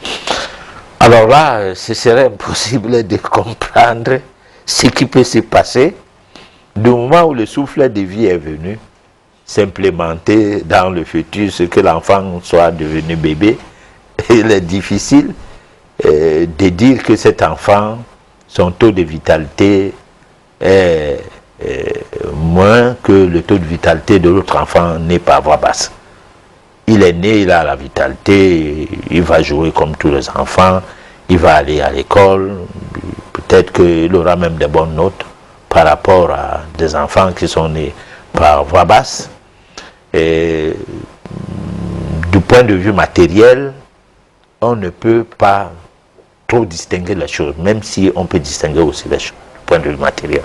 Alors là, ce serait impossible de comprendre ce qui peut se passer du moment où le souffle de vie est venu s'implémenter dans le fœtus, que l'enfant soit devenu bébé. Il est difficile de dire que cet enfant, son taux de vitalité est moins que le taux de vitalité de l'autre enfant né par voie basse. Il est né, il a la vitalité, il va jouer comme tous les enfants, il va aller à l'école, peut-être qu'il aura même des bonnes notes par rapport à des enfants qui sont nés par voie basse. Et du point de vue matériel, on ne peut pas trop distinguer les choses, même si on peut distinguer aussi les choses du point de vue matériel.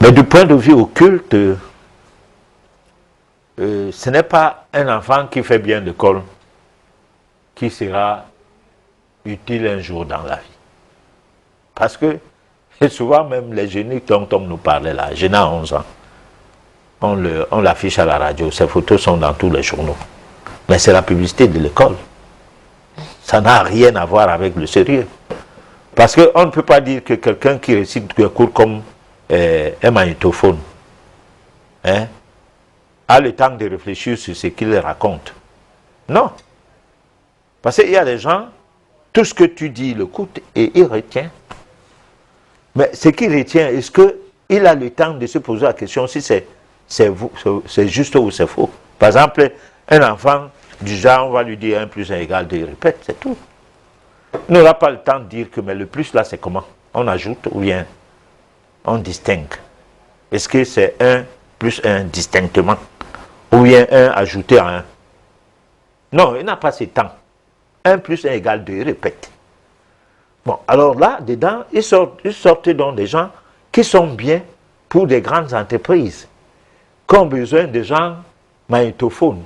Mais du point de vue occulte, ce n'est pas un enfant qui fait bien l'école qui sera utile un jour dans la vie. Parce que souvent même les jeunes dont on nous parlait là, jeune à 11 ans, on l'affiche à la radio, ces photos sont dans tous les journaux. Mais c'est la publicité de l'école. Ça n'a rien à voir avec le sérieux. Parce qu'on ne peut pas dire que quelqu'un qui récite des cours comme un magnétophone, hein, a le temps de réfléchir sur ce qu'il raconte. Non. Parce qu'il y a des gens, tout ce que tu dis, il écoute et il retient. Mais ce qu'il retient, est-ce qu'il a le temps de se poser la question si c'est juste ou c'est faux? Par exemple, un enfant du genre, on va lui dire 1 plus 1 égale 2, il répète, c'est tout. Il n'aura pas le temps de dire que, mais le plus là, c'est comment? On ajoute ou bien on distingue? Est-ce que c'est 1 plus 1 distinctement? Ou bien 1 ajouté à 1? Non, il n'a pas ce temps. 1 plus 1 égale 2, il répète. Bon, alors là, dedans, ils sortent donc des gens qui sont bien pour des grandes entreprises, qui ont besoin de gens magnétophones,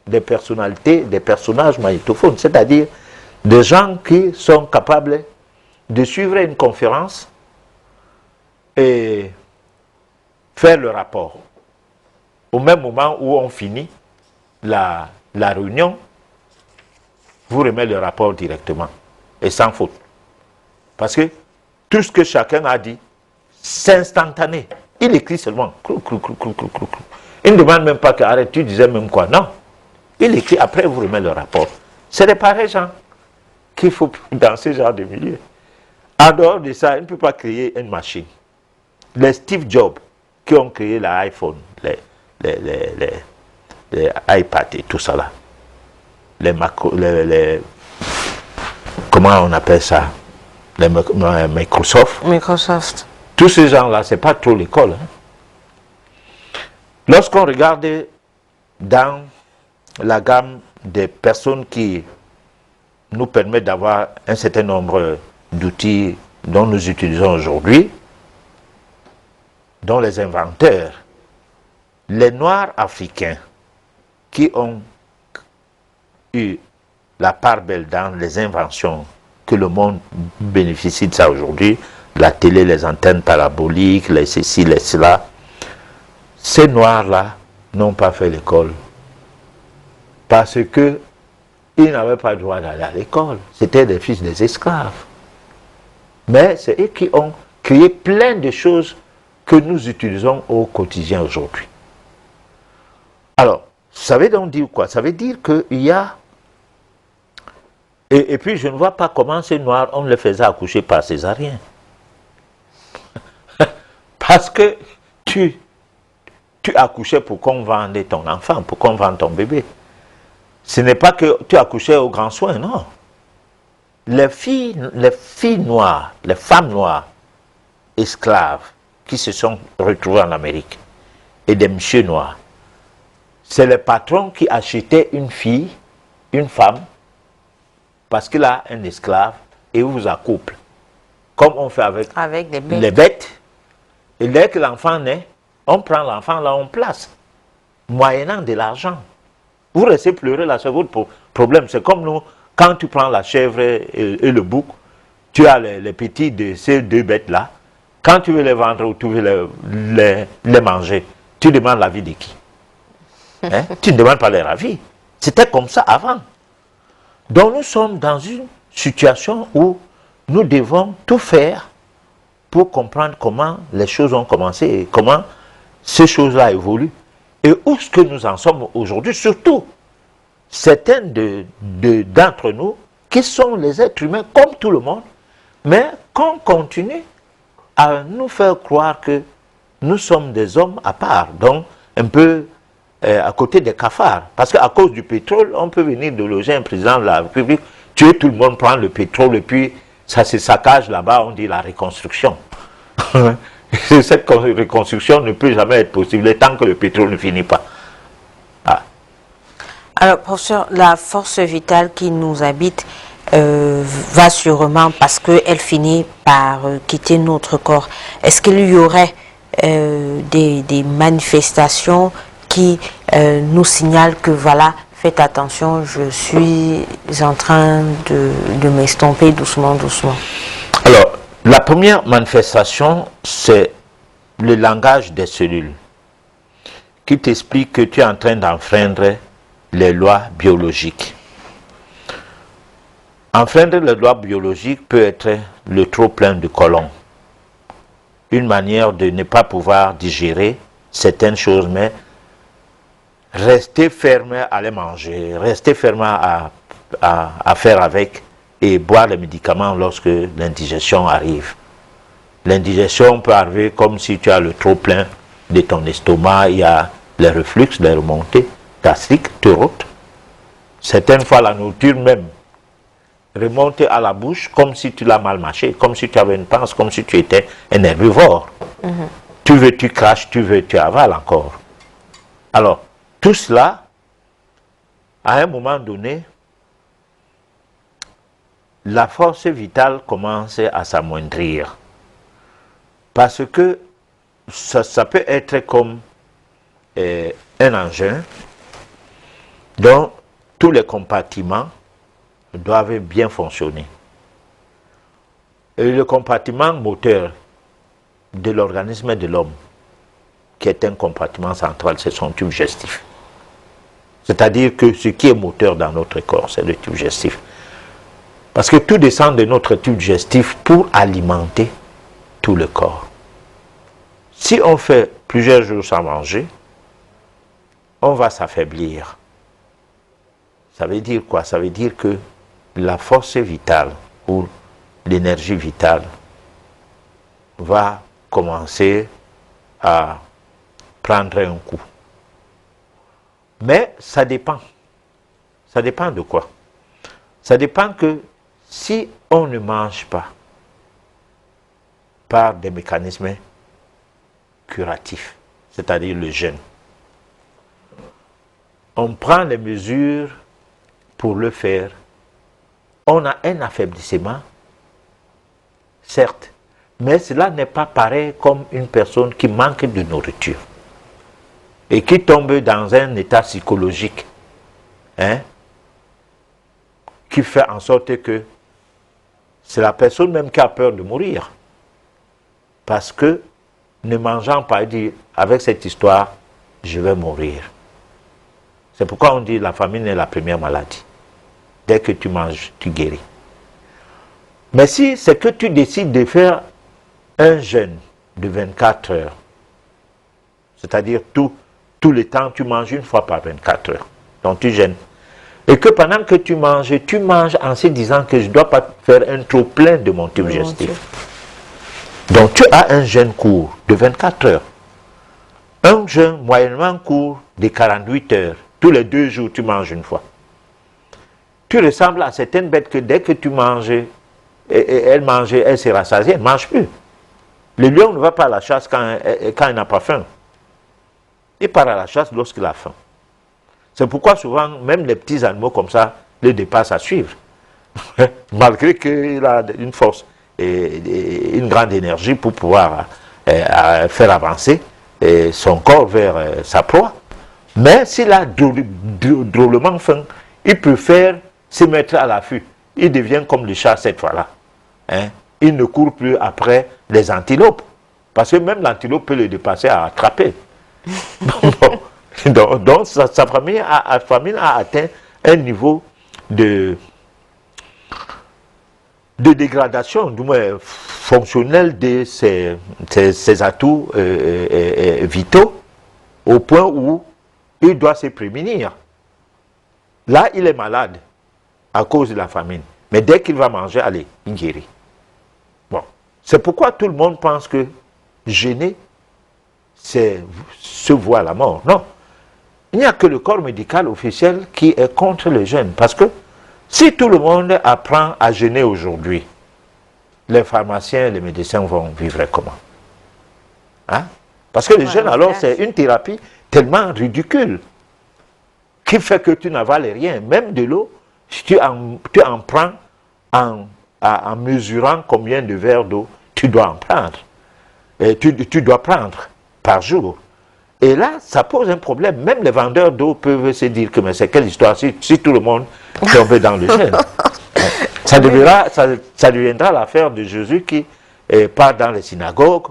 des personnalités, des personnages magnétophones, c'est-à-dire des gens qui sont capables de suivre une conférence et faire le rapport. Au même moment où on finit la réunion, vous remettez le rapport directement et sans faute. Parce que tout ce que chacun a dit, c'est instantané. Il écrit seulement. Il ne demande même pas que arrête, tu disais même quoi. Non. Il écrit, après vous remettez le rapport. C'est des pareils gens qu'il faut dans ce genre de milieu. En dehors de ça, il ne peut pas créer une machine. Les Steve Jobs qui ont créé l'iPhone, les iPad et tout ça là, comment on appelle ça, les Microsoft. Tous ces gens-là, c'est pas trop l'école. Hein. Lorsqu'on regarde dans la gamme des personnes qui nous permettent d'avoir un certain nombre d'outils dont nous utilisons aujourd'hui, dont les inventeurs, les Noirs africains qui ont eu la part belle dans les inventions que le monde bénéficie de ça aujourd'hui, la télé, les antennes paraboliques, les ceci, les cela, ces Noirs-là n'ont pas fait l'école parce que ils n'avaient pas le droit d'aller à l'école. C'était des fils des esclaves. Mais c'est eux qui ont créé plein de choses que nous utilisons au quotidien aujourd'hui. Alors, ça veut donc dire quoi? Ça veut dire qu'il y a... Et puis, je ne vois pas comment ces Noirs, on les faisait accoucher par césarien. Parce que tu accouchais pour qu'on vende ton enfant, pour qu'on vende ton bébé. Ce n'est pas que tu accouchais au grand soin, non. Les filles noires, les femmes noires, esclaves, qui se sont retrouvées en Amérique, et des messieurs noirs, c'est le patron qui achetait une fille, une femme, parce qu'il a un esclave, et vous accouple. Comme on fait avec les bêtes. Et dès que l'enfant naît, on prend l'enfant là, on place, moyennant de l'argent. Vous restez pleurer là, c'est votre problème. C'est comme nous, quand tu prends la chèvre et le bouc, tu as les petits de ces deux bêtes-là. Quand tu veux les vendre ou tu veux les manger, tu demandes l'avis de qui? Hein? Tu ne demandes pas leur avis. C'était comme ça avant. Donc nous sommes dans une situation où nous devons tout faire pour comprendre comment les choses ont commencé et comment ces choses-là évoluent. Et où est-ce que nous en sommes aujourd'hui, surtout certains d'entre nous qui sont les êtres humains comme tout le monde, mais qu'on continue à nous faire croire que nous sommes des hommes à part, donc un peu à côté des cafards. Parce qu'à cause du pétrole, on peut venir de loger un président de la République, tuer tout le monde, prendre le pétrole et puis ça se saccage là-bas, on dit la reconstruction. Cette reconstruction ne peut jamais être possible tant que le pétrole ne finit pas. Ah. Alors, professeur, la force vitale qui nous habite va sûrement, parce qu'elle finit par quitter notre corps. Est-ce qu'il y aurait des manifestations qui nous signalent que voilà, faites attention, je suis en train de m'estomper doucement, doucement? Alors, la première manifestation, c'est le langage des cellules qui t'explique que tu es en train d'enfreindre les lois biologiques. Enfreindre les lois biologiques peut être le trop plein de côlon, une manière de ne pas pouvoir digérer certaines choses, mais rester fermé à les manger, rester fermé à à faire avec et boire les médicaments lorsque l'indigestion arrive. L'indigestion peut arriver comme si tu as le trop plein de ton estomac, il y a les reflux, les remontées gastriques, tu rôtes. Certaines fois, la nourriture même remonte à la bouche comme si tu l'as mal mâché, comme si tu avais une panse, comme si tu étais un herbivore. Tu veux, tu craches, tu veux, tu avales encore. Alors, tout cela, à un moment donné, la force vitale commence à s'amoindrir. Parce que ça peut être comme un engin dont tous les compartiments doivent bien fonctionner. Et le compartiment moteur de l'organisme de l'homme, qui est un compartiment central, c'est son tube digestif. C'est-à-dire que ce qui est moteur dans notre corps, c'est le tube digestif. Parce que tout descend de notre tube digestif pour alimenter tout le corps. Si on fait plusieurs jours sans manger, on va s'affaiblir. Ça veut dire quoi? Ça veut dire que la force vitale ou l'énergie vitale va commencer à prendre un coup. Mais ça dépend. Ça dépend de quoi? Ça dépend que si on ne mange pas par des mécanismes curatifs, c'est-à-dire le jeûne, on prend les mesures pour le faire, on a un affaiblissement, certes, mais cela n'est pas pareil comme une personne qui manque de nourriture et qui tombe dans un état psychologique, qui fait en sorte que c'est la personne même qui a peur de mourir. Parce que, ne mangeant pas, il dit, avec cette histoire, je vais mourir. C'est pourquoi on dit la famine est la première maladie. Dès que tu manges, tu guéris. Mais si c'est que tu décides de faire un jeûne de 24 heures, c'est-à-dire tout le temps, tu manges une fois par 24 heures, donc tu jeûnes, et que pendant que tu manges en se disant que je ne dois pas faire un trop plein de mon tube digestif. Donc tu as un jeûne court de 24 heures, un jeûne moyennement court de 48 heures, tous les 2 jours tu manges une fois. Tu ressembles à certaines bêtes que dès que tu manges, elle se rassasie, elle ne mange plus. Le lion ne va pas à la chasse quand il n'a pas faim. Il part à la chasse lorsqu'il a faim. C'est pourquoi souvent, même les petits animaux comme ça, le dépassent à suivre. Malgré qu'il a une force et une grande énergie pour pouvoir faire avancer son corps vers sa proie. Mais s'il a drôlement faim, il préfère se mettre à l'affût. Il devient comme le chat cette fois-là. Il ne court plus après les antilopes. Parce que même l'antilope peut le dépasser à attraper. Donc sa famille a atteint un niveau de dégradation, du moins fonctionnel de ses atouts vitaux, au point où il doit se prémunir. Là, il est malade à cause de la famine. Mais dès qu'il va manger, allez, il guérit. Bon. C'est pourquoi tout le monde pense que jeûner, c'est se vouer à la mort. Non. Il n'y a que le corps médical officiel qui est contre le jeûne. Parce que si tout le monde apprend à jeûner aujourd'hui, les pharmaciens et les médecins vont vivre comment? Parce que le jeûne, alors, c'est une thérapie tellement ridicule qui fait que tu n'avales rien. Même de l'eau, tu en prends en mesurant combien de verres d'eau tu dois en prendre. Et tu dois prendre par jour. Et là, ça pose un problème. Même les vendeurs d'eau peuvent se dire que mais c'est quelle histoire si tout le monde tombe dans le jeûne. Ça deviendra l'affaire de Jésus qui part dans les synagogues.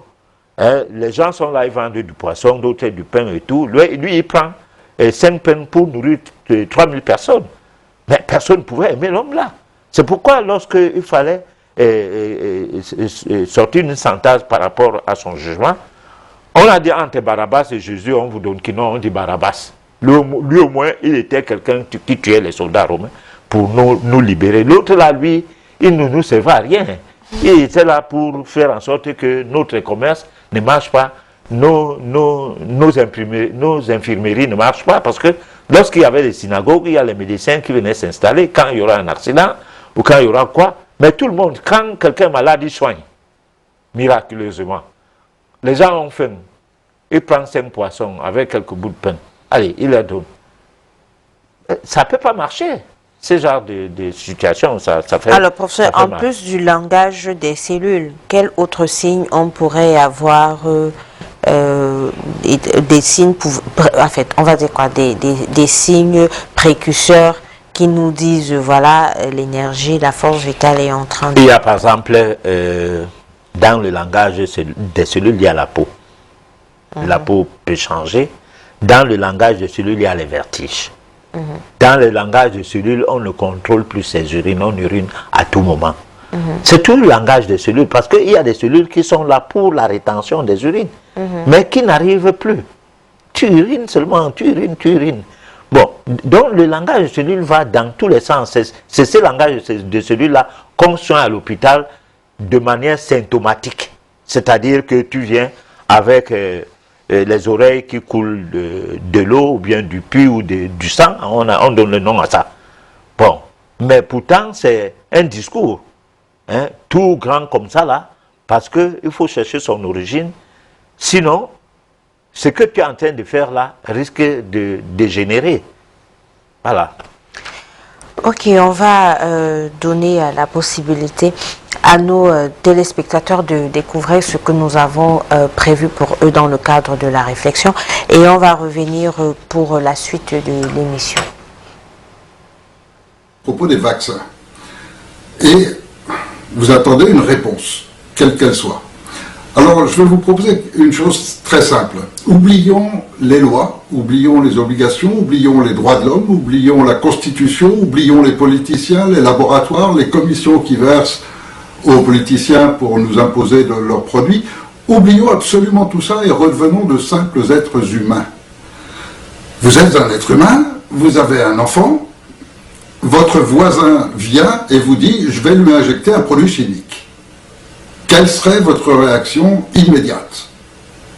Les gens sont là, ils vendent du poisson, d'autres du pain et tout. Lui il prend 5 pains pour nourrir 3000 personnes. Mais personne ne pouvait aimer l'homme là. C'est pourquoi lorsqu'il fallait sortir une sentence par rapport à son jugement, on a dit entre Barabbas et Jésus, on vous donne qui non, on dit Barabbas. Lui au moins, il était quelqu'un qui tuait les soldats romains. pour nous libérer. L'autre là, lui, il ne nous servait à rien. Il était là pour faire en sorte que notre commerce ne marche pas, nos infirmeries ne marchent pas, parce que lorsqu'il y avait des synagogues, il y a les médecins qui venaient s'installer quand il y aura un accident ou quand il y aura quoi. Mais tout le monde, quand quelqu'un est malade, il soigne miraculeusement. Les gens ont faim. Ils prennent 5 poissons avec quelques bouts de pain. Allez, il leur donne. Ça ne peut pas marcher. Ce genre de situation, ça fait... Alors, professeur, en plus du langage des cellules, quel autre signe on pourrait avoir des signes, en fait, on va dire quoi, des signes précurseurs qui nous disent, voilà, l'énergie, la force vitale est en train de... Il y a par exemple, dans le langage des cellules, il y a la peau. La peau peut changer. Dans le langage des cellules, il y a les vertiges. Dans le langage des cellules, on ne contrôle plus ses urines, on urine à tout moment. C'est tout le langage des cellules, parce qu'il y a des cellules qui sont là pour la rétention des urines, mais qui n'arrivent plus. Tu urines seulement, tu urines. Bon, donc le langage des cellules va dans tous les sens. C'est ce langage de cellules-là qu'on soigne à l'hôpital de manière symptomatique. C'est-à-dire que tu viens avec... les oreilles qui coulent de l'eau ou bien du pus ou du sang, on donne le nom à ça. Bon, mais pourtant c'est un discours, hein, tout grand comme ça là, parce qu'il faut chercher son origine, sinon ce que tu es en train de faire là risque de dégénérer. Voilà. Ok, on va donner la possibilité à nos téléspectateurs de découvrir ce que nous avons prévu pour eux dans le cadre de la réflexion, et on va revenir pour la suite de l'émission. À propos des vaccins, et vous attendez une réponse, quelle qu'elle soit. Alors je vais vous proposer une chose très simple. Oublions les lois, oublions les obligations, oublions les droits de l'homme, oublions la Constitution, oublions les politiciens, les laboratoires, les commissions qui versent aux politiciens pour nous imposer leurs produits. Oublions absolument tout ça et redevenons de simples êtres humains. Vous êtes un être humain, vous avez un enfant, votre voisin vient et vous dit « je vais lui injecter un produit chimique ». Quelle serait votre réaction immédiate?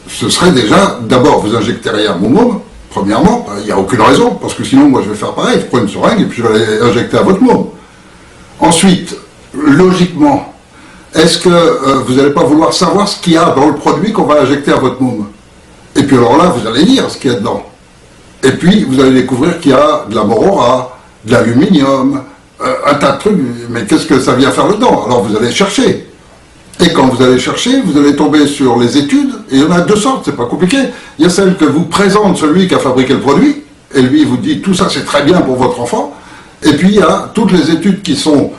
Ce serait déjà, d'abord, vous injecteriez un môme, premièrement, il n'y a aucune raison, parce que sinon, moi, je vais faire pareil, je prends une seringue et puis je vais l'injecter à votre môme. Ensuite, logiquement, est-ce que vous n'allez pas vouloir savoir ce qu'il y a dans le produit qu'on va injecter à votre môme? Et puis alors là, vous allez lire ce qu'il y a dedans. Et puis, vous allez découvrir qu'il y a de la morora, de l'aluminium, un tas de trucs, mais qu'est-ce que ça vient faire dedans? Alors vous allez chercher. Et quand vous allez chercher, vous allez tomber sur les études, et il y en a deux sortes, c'est pas compliqué. Il y a celle que vous présente celui qui a fabriqué le produit, et lui il vous dit tout ça c'est très bien pour votre enfant, et puis il y a toutes les études qui sont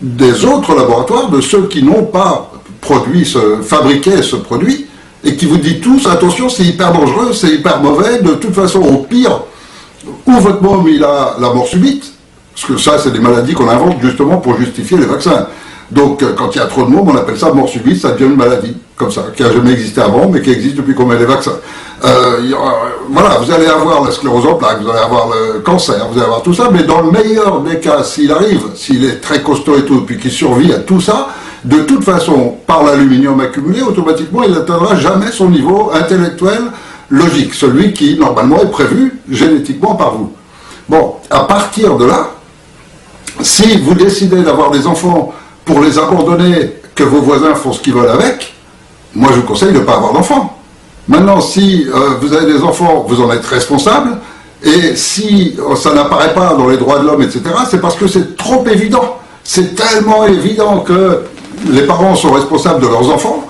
des autres laboratoires, de ceux qui n'ont pas fabriqué ce produit, et qui vous dit tous, attention c'est hyper dangereux, c'est hyper mauvais, de toute façon au pire, ou votre môme il a la mort subite, parce que ça c'est des maladies qu'on invente justement pour justifier les vaccins. Donc, quand il y a trop de mômes, on appelle ça mort subite, ça devient une maladie, comme ça, qui n'a jamais existé avant, mais qui existe depuis qu'on met les vaccins. Voilà, vous allez avoir la sclérose en plaques, vous allez avoir le cancer, vous allez avoir tout ça, mais dans le meilleur des cas, s'il arrive, s'il est très costaud et tout, puis qu'il survit à tout ça, de toute façon, par l'aluminium accumulé, automatiquement, il n'atteindra jamais son niveau intellectuel logique, celui qui, normalement, est prévu génétiquement par vous. Bon, à partir de là, si vous décidez d'avoir des enfants pour les abandonner, que vos voisins font ce qu'ils veulent avec, moi je vous conseille de ne pas avoir d'enfants. Maintenant, si vous avez des enfants, vous en êtes responsable, et si ça n'apparaît pas dans les droits de l'homme, etc., c'est parce que c'est trop évident. C'est tellement évident que les parents sont responsables de leurs enfants,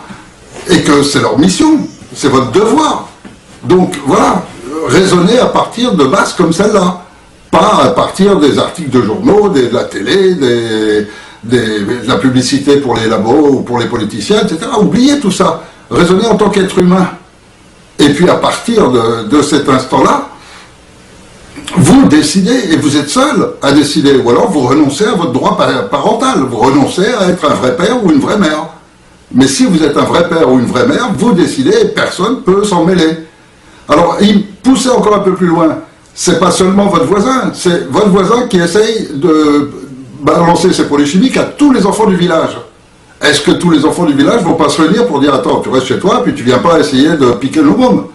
et que c'est leur mission, c'est votre devoir. Donc voilà, raisonnez à partir de bases comme celle-là, pas à partir des articles de journaux, de la télé, de la publicité pour les labos ou pour les politiciens, etc. Oubliez tout ça. Raisonnez en tant qu'être humain. Et puis à partir de cet instant-là, vous décidez, et vous êtes seul à décider, ou alors vous renoncez à votre droit parental, vous renoncez à être un vrai père ou une vraie mère. Mais si vous êtes un vrai père ou une vraie mère, vous décidez et personne ne peut s'en mêler. Alors, poussez encore un peu plus loin. c'est pas seulement votre voisin, c'est votre voisin qui essaye de balancer ses produits chimiques à tous les enfants du village. Est-ce que tous les enfants du village vont pas se réunir pour dire attends, tu restes chez toi, puis tu viens pas essayer de piquer le môme?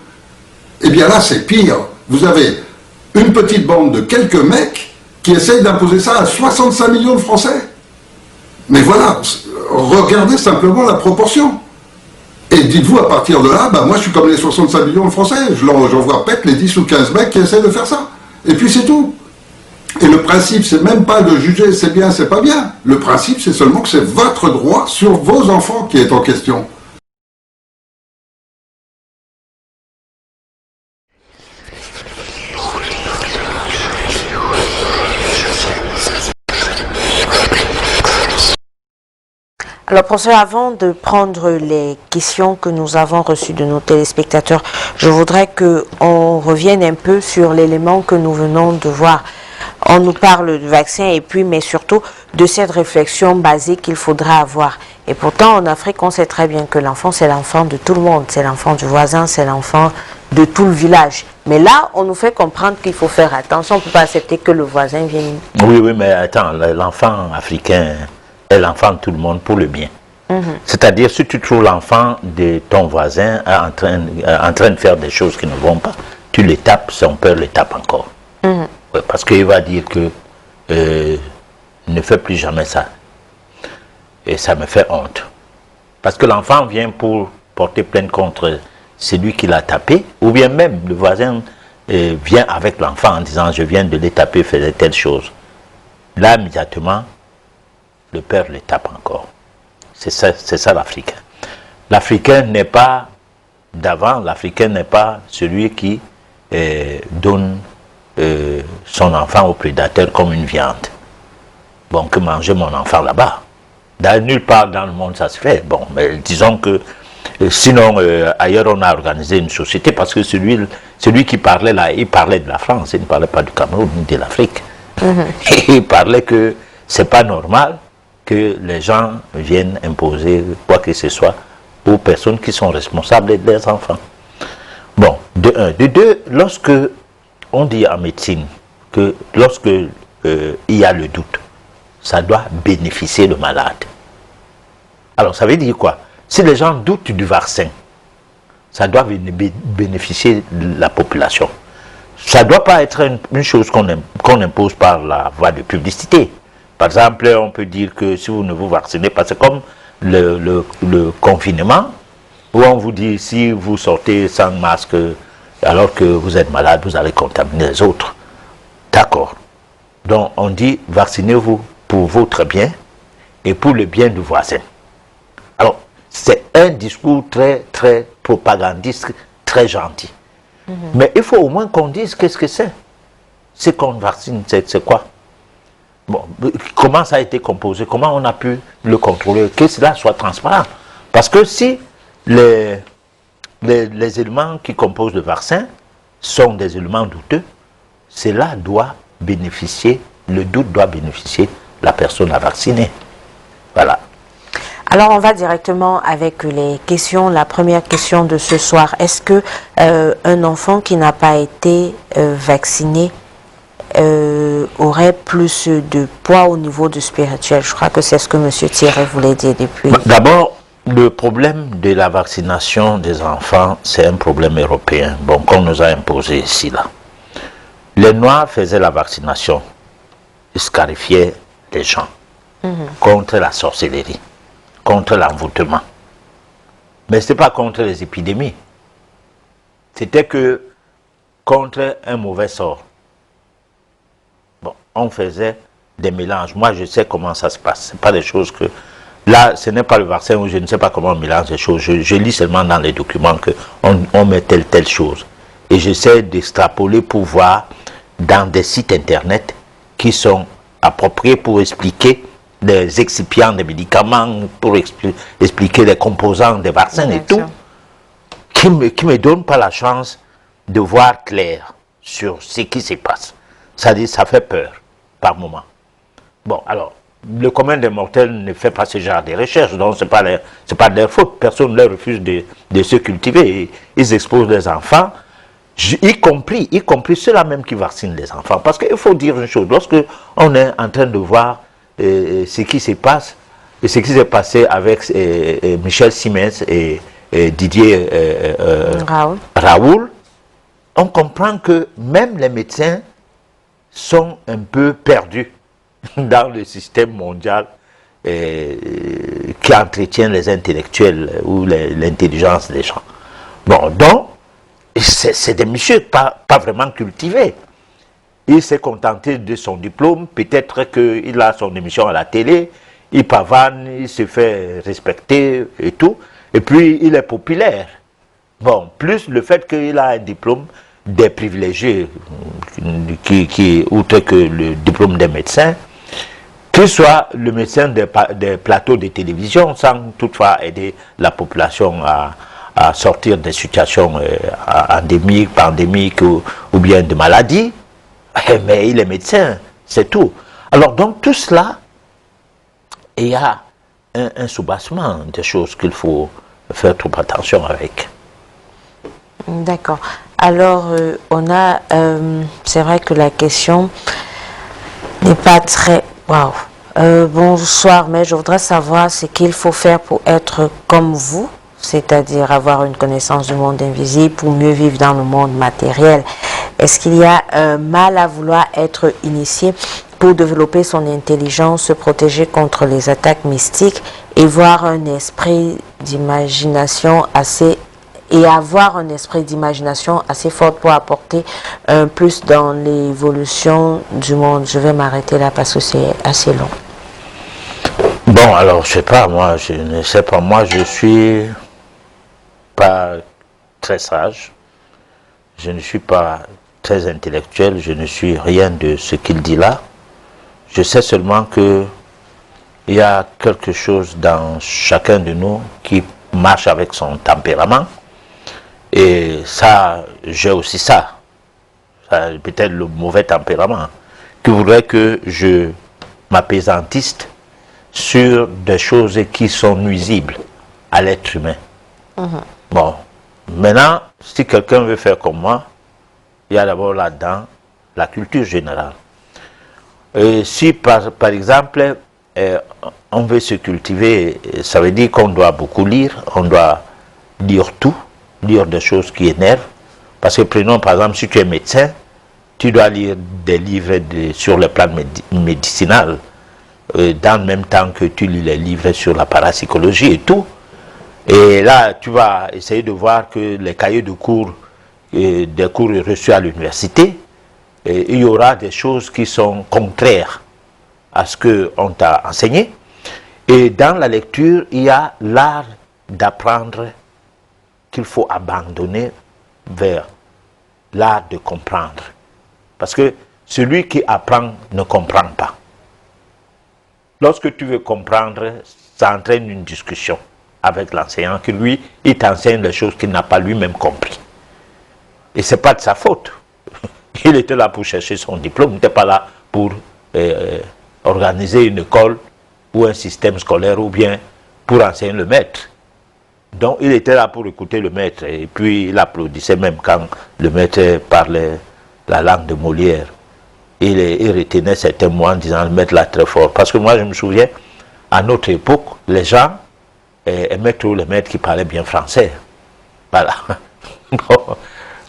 Eh bien là, c'est pire. Vous avez une petite bande de quelques mecs qui essayent d'imposer ça à 65 millions de Français. Mais voilà, regardez simplement la proportion. Et dites-vous, à partir de là, bah moi je suis comme les 65 millions de Français, j'en vois peut-être les 10 ou 15 mecs qui essaient de faire ça. Et puis c'est tout. Et le principe, c'est même pas de juger c'est bien, c'est pas bien. Le principe, c'est seulement que c'est votre droit sur vos enfants qui est en question. Alors, professeur, avant de prendre les questions que nous avons reçues de nos téléspectateurs, je voudrais qu'on revienne un peu sur l'élément que nous venons de voir. On nous parle de vaccin et puis, mais surtout, de cette réflexion basique qu'il faudra avoir. Et pourtant, en Afrique, on sait très bien que l'enfant, c'est l'enfant de tout le monde. C'est l'enfant du voisin, c'est l'enfant de tout le village. Mais là, on nous fait comprendre qu'il faut faire attention. On ne peut pas accepter que le voisin vienne. Oui, oui, mais attends, l'enfant africain est l'enfant de tout le monde pour le bien. C'est-à-dire, si tu trouves l'enfant de ton voisin en train de faire des choses qui ne vont pas, tu les tapes, son père les tape encore. Ouais, parce qu'il va dire que ne fais plus jamais ça. Et ça me fait honte. Parce que l'enfant vient pour porter plainte contre celui qui l'a tapé, ou bien même le voisin vient avec l'enfant en disant je viens de les taper, faisait telle chose. Là, immédiatement, le père les tape encore. C'est ça l'Africain. L'Africain n'est pas d'avant, l'Africain n'est pas celui qui donne son enfant au prédateur comme une viande. Bon, que manger mon enfant là-bas. Nulle part dans le monde ça se fait. Bon, mais disons que sinon ailleurs on a organisé une société parce que celui qui parlait là, il parlait de la France, il ne parlait pas du Cameroun ni de l'Afrique. Et il parlait que c'est pas normal que les gens viennent imposer quoi que ce soit aux personnes qui sont responsables des enfants. Bon, de un. De deux, lorsque on dit en médecine que lorsque il y a le doute, ça doit bénéficier le malade. Alors, ça veut dire quoi? Si les gens doutent du vaccin, ça doit bénéficier la population. Ça ne doit pas être une chose qu'on impose par la voie de publicité. Par exemple, on peut dire que si vous ne vous vaccinez pas, c'est comme le confinement, où on vous dit si vous sortez sans masque alors que vous êtes malade, vous allez contaminer les autres. D'accord. Donc on dit vaccinez-vous pour votre bien et pour le bien du voisin. Alors, c'est un discours très, très propagandiste, très gentil. Mais il faut au moins qu'on dise qu'est-ce que c'est. C'est qu'on vaccine, c'est quoi? Bon, comment ça a été composé? Comment on a pu le contrôler? Que cela soit transparent. Parce que si les éléments qui composent le vaccin sont des éléments douteux, cela doit bénéficier, le doute doit bénéficier la personne à vacciner. Voilà. Alors, on va directement avec les questions. La première question de ce soir, est-ce que un enfant qui n'a pas été vacciné aurait plus de poids au niveau du spirituel? Je crois que c'est ce que M. Thierry voulait dire depuis. D'abord, le problème de la vaccination des enfants, c'est un problème européen, bon, qu'on nous a imposé ici, là. Les Noirs faisaient la vaccination, ils scarifiaient les gens contre la sorcellerie, contre l'envoûtement. Mais ce n'était pas contre les épidémies. C'était que contre un mauvais sort. Bon, on faisait des mélanges. Moi, je sais comment ça se passe. Ce n'est pas des choses que... Là, ce n'est pas le vaccin où je ne sais pas comment on mélange les choses. Je lis seulement dans les documents qu'on met telle chose. Et j'essaie d'extrapoler pour voir dans des sites internet qui sont appropriés pour expliquer des excipients des médicaments, pour expliquer les composants des vaccins et tout, qui me donnent pas la chance de voir clair sur ce qui se passe. Ça dit, ça fait peur par moment. Bon, alors, le commun des mortels ne fait pas ce genre de recherche, donc c'est pas de leur faute. Personne ne leur refuse de se cultiver. Ils exposent les enfants. y compris ceux-là même qui vaccinent les enfants. Parce qu'il faut dire une chose, lorsque on est en train de voir ce qui se passe, et ce qui s'est passé avec Michel Siemens et Didier Raoult, on comprend que même les médecins sont un peu perdus dans le système mondial qui entretient les intellectuels ou l'intelligence des gens. Bon, donc, c'est des messieurs pas vraiment cultivés. Il s'est contenté de son diplôme, peut-être qu'il a son émission à la télé, il pavane, il se fait respecter et tout, et puis il est populaire. Bon, plus le fait qu'il a un diplôme des privilégiés, outre que le diplôme des médecins, qu'il soit le médecin des plateaux de télévision, sans toutefois aider la population à sortir des situations endémiques, pandémiques ou bien de maladies, mais il est médecin, c'est tout. Alors donc tout cela, il y a un soubassement des choses qu'il faut faire trop attention avec. D'accord. Alors, c'est vrai que la question n'est pas très... Waouh. Bonsoir, mais je voudrais savoir ce qu'il faut faire pour être comme vous, c'est-à-dire avoir une connaissance du monde invisible pour mieux vivre dans le monde matériel. Est-ce qu'il y a un mal à vouloir être initié pour développer son intelligence, se protéger contre les attaques mystiques et avoir un esprit d'imagination assez fort pour apporter plus dans l'évolution du monde? Je vais m'arrêter là parce que c'est assez long. Bon, alors, je ne sais pas, moi, je suis pas très sage, je ne suis pas très intellectuel, je ne suis rien de ce qu'il dit là. Je sais seulement que il y a quelque chose dans chacun de nous qui marche avec son tempérament. Et ça, j'ai aussi ça peut-être le mauvais tempérament, qui voudrait que je m'apaisantisse sur des choses qui sont nuisibles à l'être humain. Bon, maintenant, si quelqu'un veut faire comme moi, il y a d'abord là-dedans la culture générale. Et si par exemple, on veut se cultiver, ça veut dire qu'on doit beaucoup lire, on doit lire tout, lire des choses qui énervent. Parce que prenons par exemple, si tu es médecin, tu dois lire des livres sur le plan médicinal, dans le même temps que tu lis les livres sur la parapsychologie et tout. Et là, tu vas essayer de voir que les cahiers de cours, des cours reçus à l'université, il y aura des choses qui sont contraires à ce qu'on t'a enseigné. Et dans la lecture, il y a l'art d'apprendre qu'il faut abandonner vers l'art de comprendre. Parce que celui qui apprend ne comprend pas. Lorsque tu veux comprendre, ça entraîne une discussion avec l'enseignant qui, lui, il t'enseigne des choses qu'il n'a pas lui-même compris. Et ce n'est pas de sa faute. Il était là pour chercher son diplôme, il n'était pas là pour organiser une école ou un système scolaire ou bien pour enseigner le maître. Donc il était là pour écouter le maître et puis il applaudissait même quand le maître parlait la langue de Molière. Il retenait certains mots en disant le maître là très fort. Parce que moi je me souviens, à notre époque, les gens aimaient trop le maître qui parlait bien français. Voilà.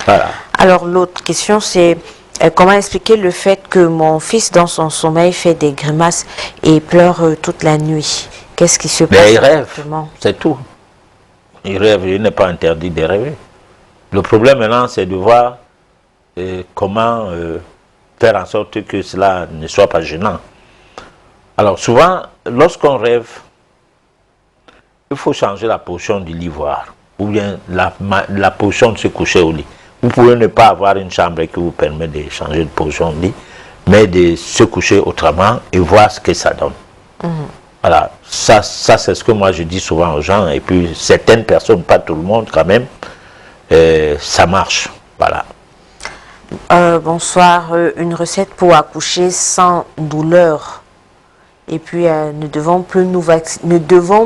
Voilà. Alors l'autre question c'est comment expliquer le fait que mon fils dans son sommeil fait des grimaces et pleure toute la nuit? Qu'est-ce qui se passe? Il rêve, c'est tout. Il rêve, il n'est pas interdit de rêver. Le problème maintenant c'est de voir comment faire en sorte que cela ne soit pas gênant. Alors souvent, lorsqu'on rêve, il faut changer la position du l'ivoire ou bien la position de se coucher au lit. Vous pouvez ne pas avoir une chambre qui vous permet de changer de position de lit, mais de se coucher autrement et voir ce que ça donne. Voilà, ça c'est ce que moi je dis souvent aux gens, et puis certaines personnes, pas tout le monde quand même, ça marche. Voilà. Bonsoir, une recette pour accoucher sans douleur. Et puis ne devons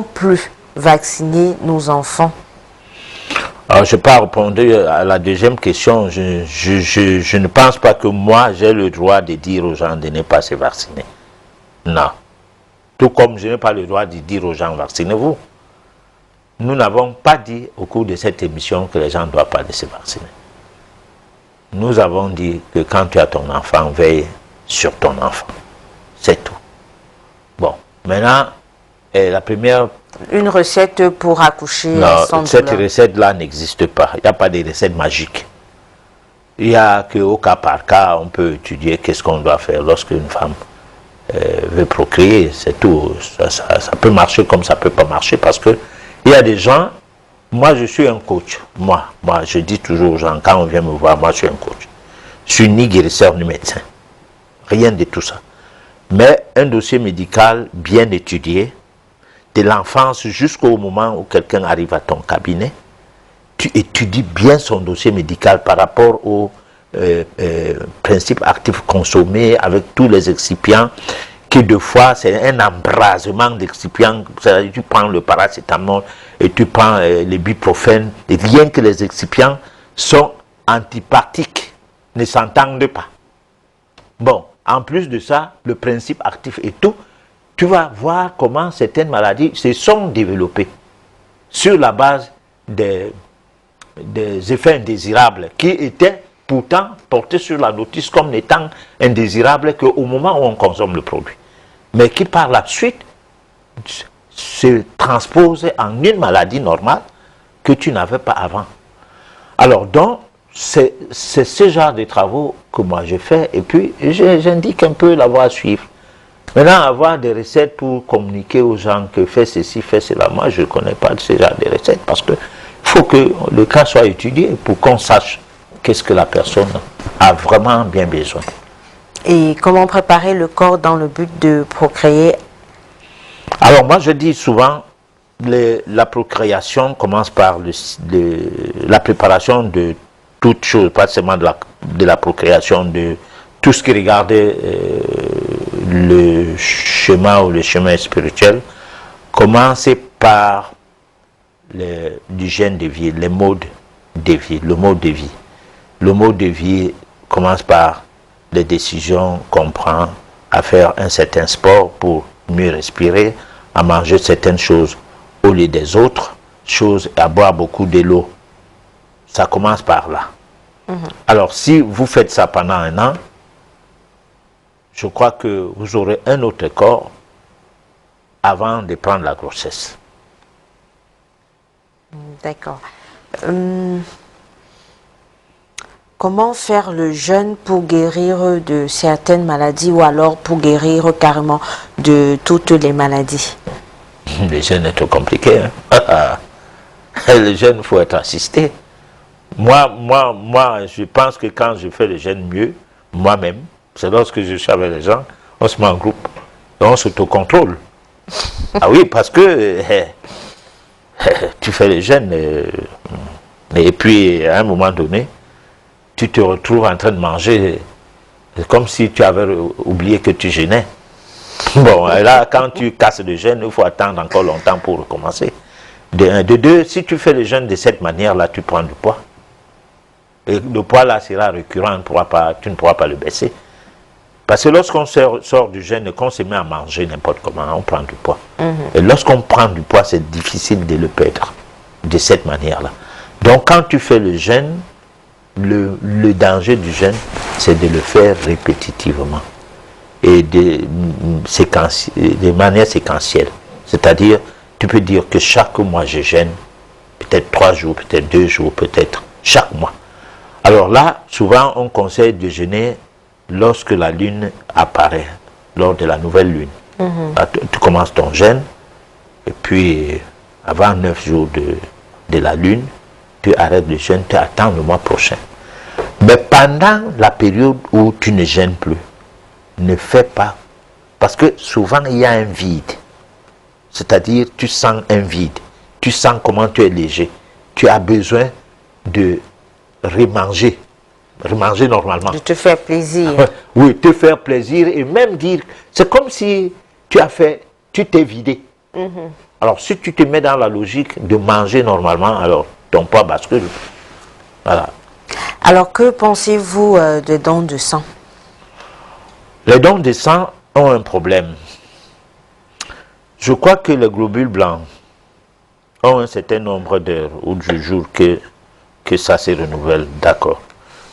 plus vacciner nos enfants. Alors, je n'ai pas répondu à la deuxième question. Je ne pense pas que moi, j'ai le droit de dire aux gens de ne pas se vacciner. Non. Tout comme je n'ai pas le droit de dire aux gens, vaccinez-vous. Nous n'avons pas dit au cours de cette émission que les gens ne doivent pas se vacciner. Nous avons dit que quand tu as ton enfant, veille sur ton enfant. C'est tout. Bon, maintenant, la première... Une recette pour accoucher non, sans cette douleur. recette-là n'existe pas. Il n'y a pas de recette magique. Il n'y a qu'au cas par cas, on peut étudier qu'est-ce qu'on doit faire lorsqu'une femme veut procréer. C'est tout. Ça peut marcher comme ça peut pas marcher parce que il y a des gens... Moi, je suis un coach. Moi, je dis toujours aux gens, quand on vient me voir, moi, je suis un coach. Je suis ni guérisseur ni médecin. Rien de tout ça. Mais un dossier médical bien étudié, de l'enfance jusqu'au moment où quelqu'un arrive à ton cabinet, tu étudies bien son dossier médical par rapport aux principes actifs consommés avec tous les excipients, que deux fois c'est un embrasement d'excipients. Tu prends le paracétamol et tu prends l'ibuprofène, et rien que les excipients sont antipathiques, ne s'entendent pas. Bon, en plus de ça, le principe actif et tout, tu vas voir comment certaines maladies se sont développées sur la base des effets indésirables qui étaient pourtant portés sur la notice comme n'étant indésirables qu'au moment où on consomme le produit. Mais qui par la suite se transposent en une maladie normale que tu n'avais pas avant. Alors donc, c'est ce genre de travaux que moi je fais et puis j'indique un peu la voie à suivre. Maintenant, avoir des recettes pour communiquer aux gens que fais ceci, fais cela, moi je ne connais pas de ce genre de recettes parce que faut que le cas soit étudié pour qu'on sache qu'est-ce que la personne a vraiment bien besoin. Et comment préparer le corps dans le but de procréer? Alors moi je dis souvent, la procréation commence par la préparation de toutes choses, pas seulement de la procréation, de tout ce qui regardait le schéma ou le chemin spirituel. Commencer par l'hygiène de vie, les modes de vie, le mode de vie. Le mode de vie commence par les décisions qu'on prend à faire un certain sport pour mieux respirer, à manger certaines choses au lieu des autres choses, à boire beaucoup de l'eau. Ça commence par là. Alors si vous faites ça pendant un an, je crois que vous aurez un autre corps avant de prendre la grossesse. D'accord. Comment faire le jeûne pour guérir de certaines maladies ou alors pour guérir carrément de toutes les maladies? Le jeûne est trop compliqué. Hein? Le jeûne, il faut être assisté. Moi, je pense que quand je fais le jeûne mieux, moi-même, c'est lorsque je suis avec les gens, on se met en groupe et on s'autocontrôle. Ah oui, parce que tu fais le jeûne et puis à un moment donné, tu te retrouves en train de manger comme si tu avais oublié que tu jeûnais. Bon, et là, quand tu casses le jeûne, il faut attendre encore longtemps pour recommencer. De un. De deux, si tu fais le jeûne de cette manière-là, tu prends du poids. Et le poids là sera récurrent, tu ne pourras pas le baisser. Parce que lorsqu'on sort du jeûne et qu'on se met à manger n'importe comment, on prend du poids. Et lorsqu'on prend du poids, c'est difficile de le perdre de cette manière-là. Donc quand tu fais le jeûne, le danger du jeûne, c'est de le faire répétitivement et de manière séquentielle. C'est-à-dire, tu peux dire que chaque mois je jeûne, peut-être 3 jours, peut-être 2 jours, peut-être chaque mois. Alors là, souvent on conseille de jeûner lorsque la lune apparaît, lors de la nouvelle lune. Là, tu commences ton jeûne, et puis avant 9 jours de la lune, tu arrêtes le jeûne, tu attends le mois prochain. Mais pendant la période où tu ne jeûnes plus, ne fais pas, parce que souvent il y a un vide. C'est-à-dire, tu sens un vide, tu sens comment tu es léger, tu as besoin de remanger normalement. De te faire plaisir. Oui, te faire plaisir et même dire, c'est comme si tu t'es vidé. Alors si tu te mets dans la logique de manger normalement, alors ton poids bascule. Voilà. Alors, que pensez-vous des dons de sang? Les dons de sang ont un problème. Je crois que les globules blancs ont un certain nombre d'heures ou de jours que ça se renouvelle, d'accord.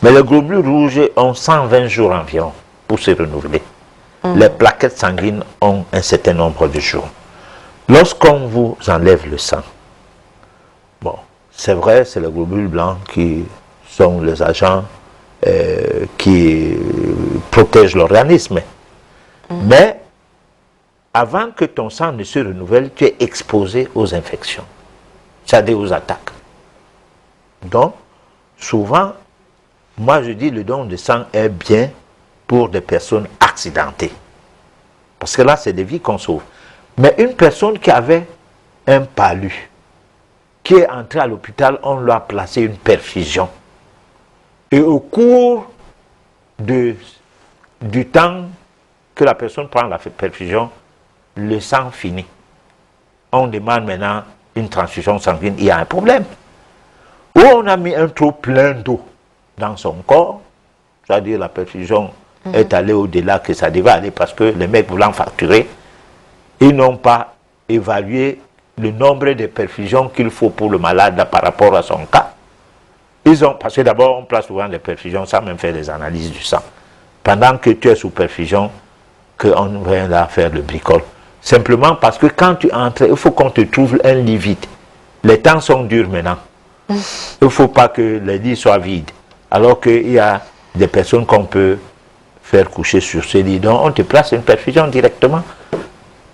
Mais les globules rouges ont 120 jours environ pour se renouveler. Les plaquettes sanguines ont un certain nombre de jours. Lorsqu'on vous enlève le sang, bon, c'est vrai, c'est les globules blancs qui sont les agents qui protègent l'organisme. Mais avant que ton sang ne se renouvelle, tu es exposé aux infections, c'est-à-dire aux attaques. Donc, souvent, moi je dis le don de sang est bien pour des personnes accidentées. Parce que là, c'est des vies qu'on sauve. Mais une personne qui avait un palu, qui est entrée à l'hôpital, on lui a placé une perfusion. Et au cours du temps que la personne prend la perfusion, le sang finit. On demande maintenant une transfusion sanguine, il y a un problème. Ou on a mis un trop plein d'eau dans son corps, c'est-à-dire la perfusion est allée au-delà que ça devait aller parce que les mecs voulant facturer, ils n'ont pas évalué le nombre de perfusions qu'il faut pour le malade par rapport à son cas. Parce que d'abord on place souvent des perfusions sans même faire des analyses du sang. Pendant que tu es sous perfusion, qu'on vient là faire le bricole. Simplement parce que quand tu entres, il faut qu'on te trouve un lit vide. Les temps sont durs maintenant. Il ne faut pas que les lits soient vides. Alors qu'il y a des personnes qu'on peut faire coucher sur ces lits. Donc on te place une perfusion directement.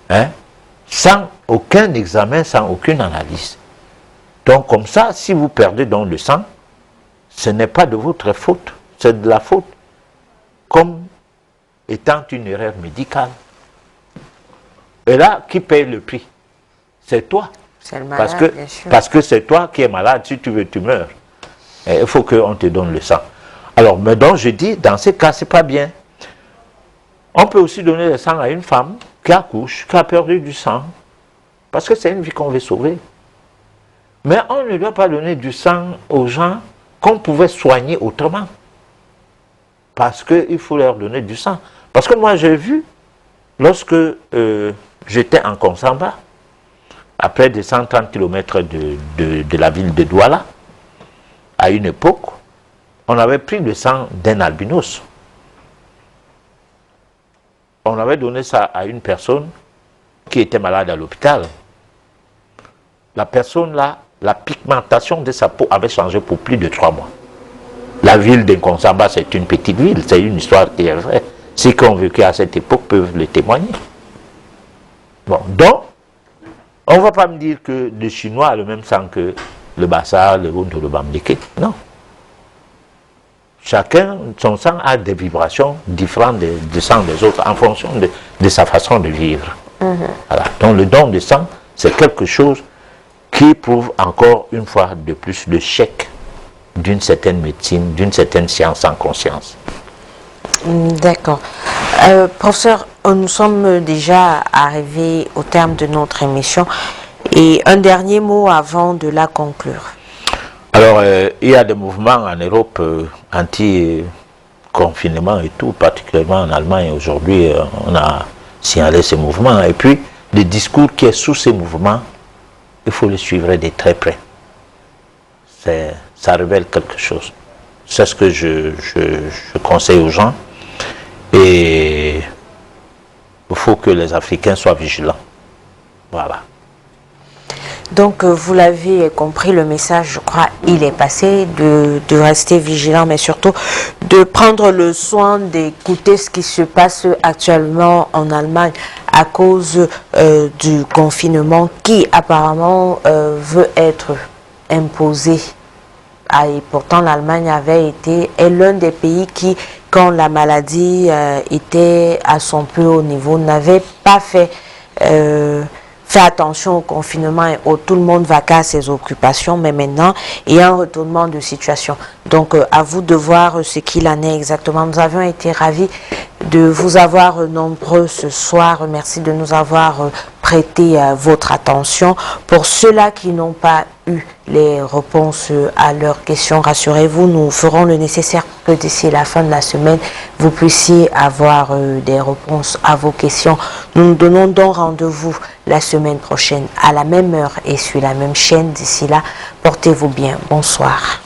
Hein? Sans aucun examen, sans aucune analyse. Donc comme ça, si vous perdez dans le sang, ce n'est pas de votre faute, c'est de la faute. Comme étant une erreur médicale. Et là, qui paye le prix? C'est toi. C'est le malade, bien sûr. Parce que c'est toi qui es malade, si tu veux, tu meurs. Et il faut qu'on te donne le sang. Alors, mais donc je dis, dans ces cas, c'est pas bien. On peut aussi donner le sang à une femme qui accouche, qui a perdu du sang, parce que c'est une vie qu'on veut sauver. Mais on ne doit pas donner du sang aux gens qu'on pouvait soigner autrement. Parce qu'il faut leur donner du sang. Parce que moi, j'ai vu, lorsque j'étais en Konsamba, à près de 130 km de la ville de Douala, à une époque, on avait pris le sang d'un albinos. On avait donné ça à une personne qui était malade à l'hôpital. La personne là, la pigmentation de sa peau avait changé pour plus de 3 mois. La ville de Konsamba, c'est une petite ville, c'est une histoire qui est vraie. Ceux qui ont vécu à cette époque peuvent le témoigner. Bon, donc, on ne va pas me dire que le Chinois a le même sang que le Bassa, le Huntu, le Bamdeke. Non. Chacun, son sang a des vibrations différentes du sang des autres en fonction de sa façon de vivre. Voilà. Donc le don de sang, c'est quelque chose qui prouve encore une fois de plus le chèque d'une certaine médecine, d'une certaine science en conscience. D'accord. Professeur, nous sommes déjà arrivés au terme de notre émission. Et un dernier mot avant de la conclure. Alors, il y a des mouvements en Europe anti-confinement et tout, particulièrement en Allemagne. Aujourd'hui, on a signalé ces mouvements. Et puis, le discours qui est sous ces mouvements, il faut le suivre de très près. Ça révèle quelque chose. C'est ce que je conseille aux gens. Et il faut que les Africains soient vigilants. Voilà. Donc, vous l'avez compris, le message, je crois, il est passé de rester vigilant, mais surtout de prendre le soin d'écouter ce qui se passe actuellement en Allemagne à cause du confinement qui apparemment veut être imposé. Ah, et pourtant, l'Allemagne est l'un des pays qui, quand la maladie était à son plus haut niveau, n'avait pas fait attention au confinement et tout le monde va à ses occupations, mais maintenant, il y a un retournement de situation. Donc, à vous de voir ce qu'il en est exactement. Nous avions été ravis de vous avoir nombreux ce soir. Merci de nous avoir prêté votre attention. Pour ceux-là qui n'ont pas eu les réponses à leurs questions, rassurez-vous, nous ferons le nécessaire pour que d'ici la fin de la semaine, vous puissiez avoir des réponses à vos questions. Nous nous donnons donc rendez-vous la semaine prochaine à la même heure et sur la même chaîne. D'ici là, portez-vous bien. Bonsoir.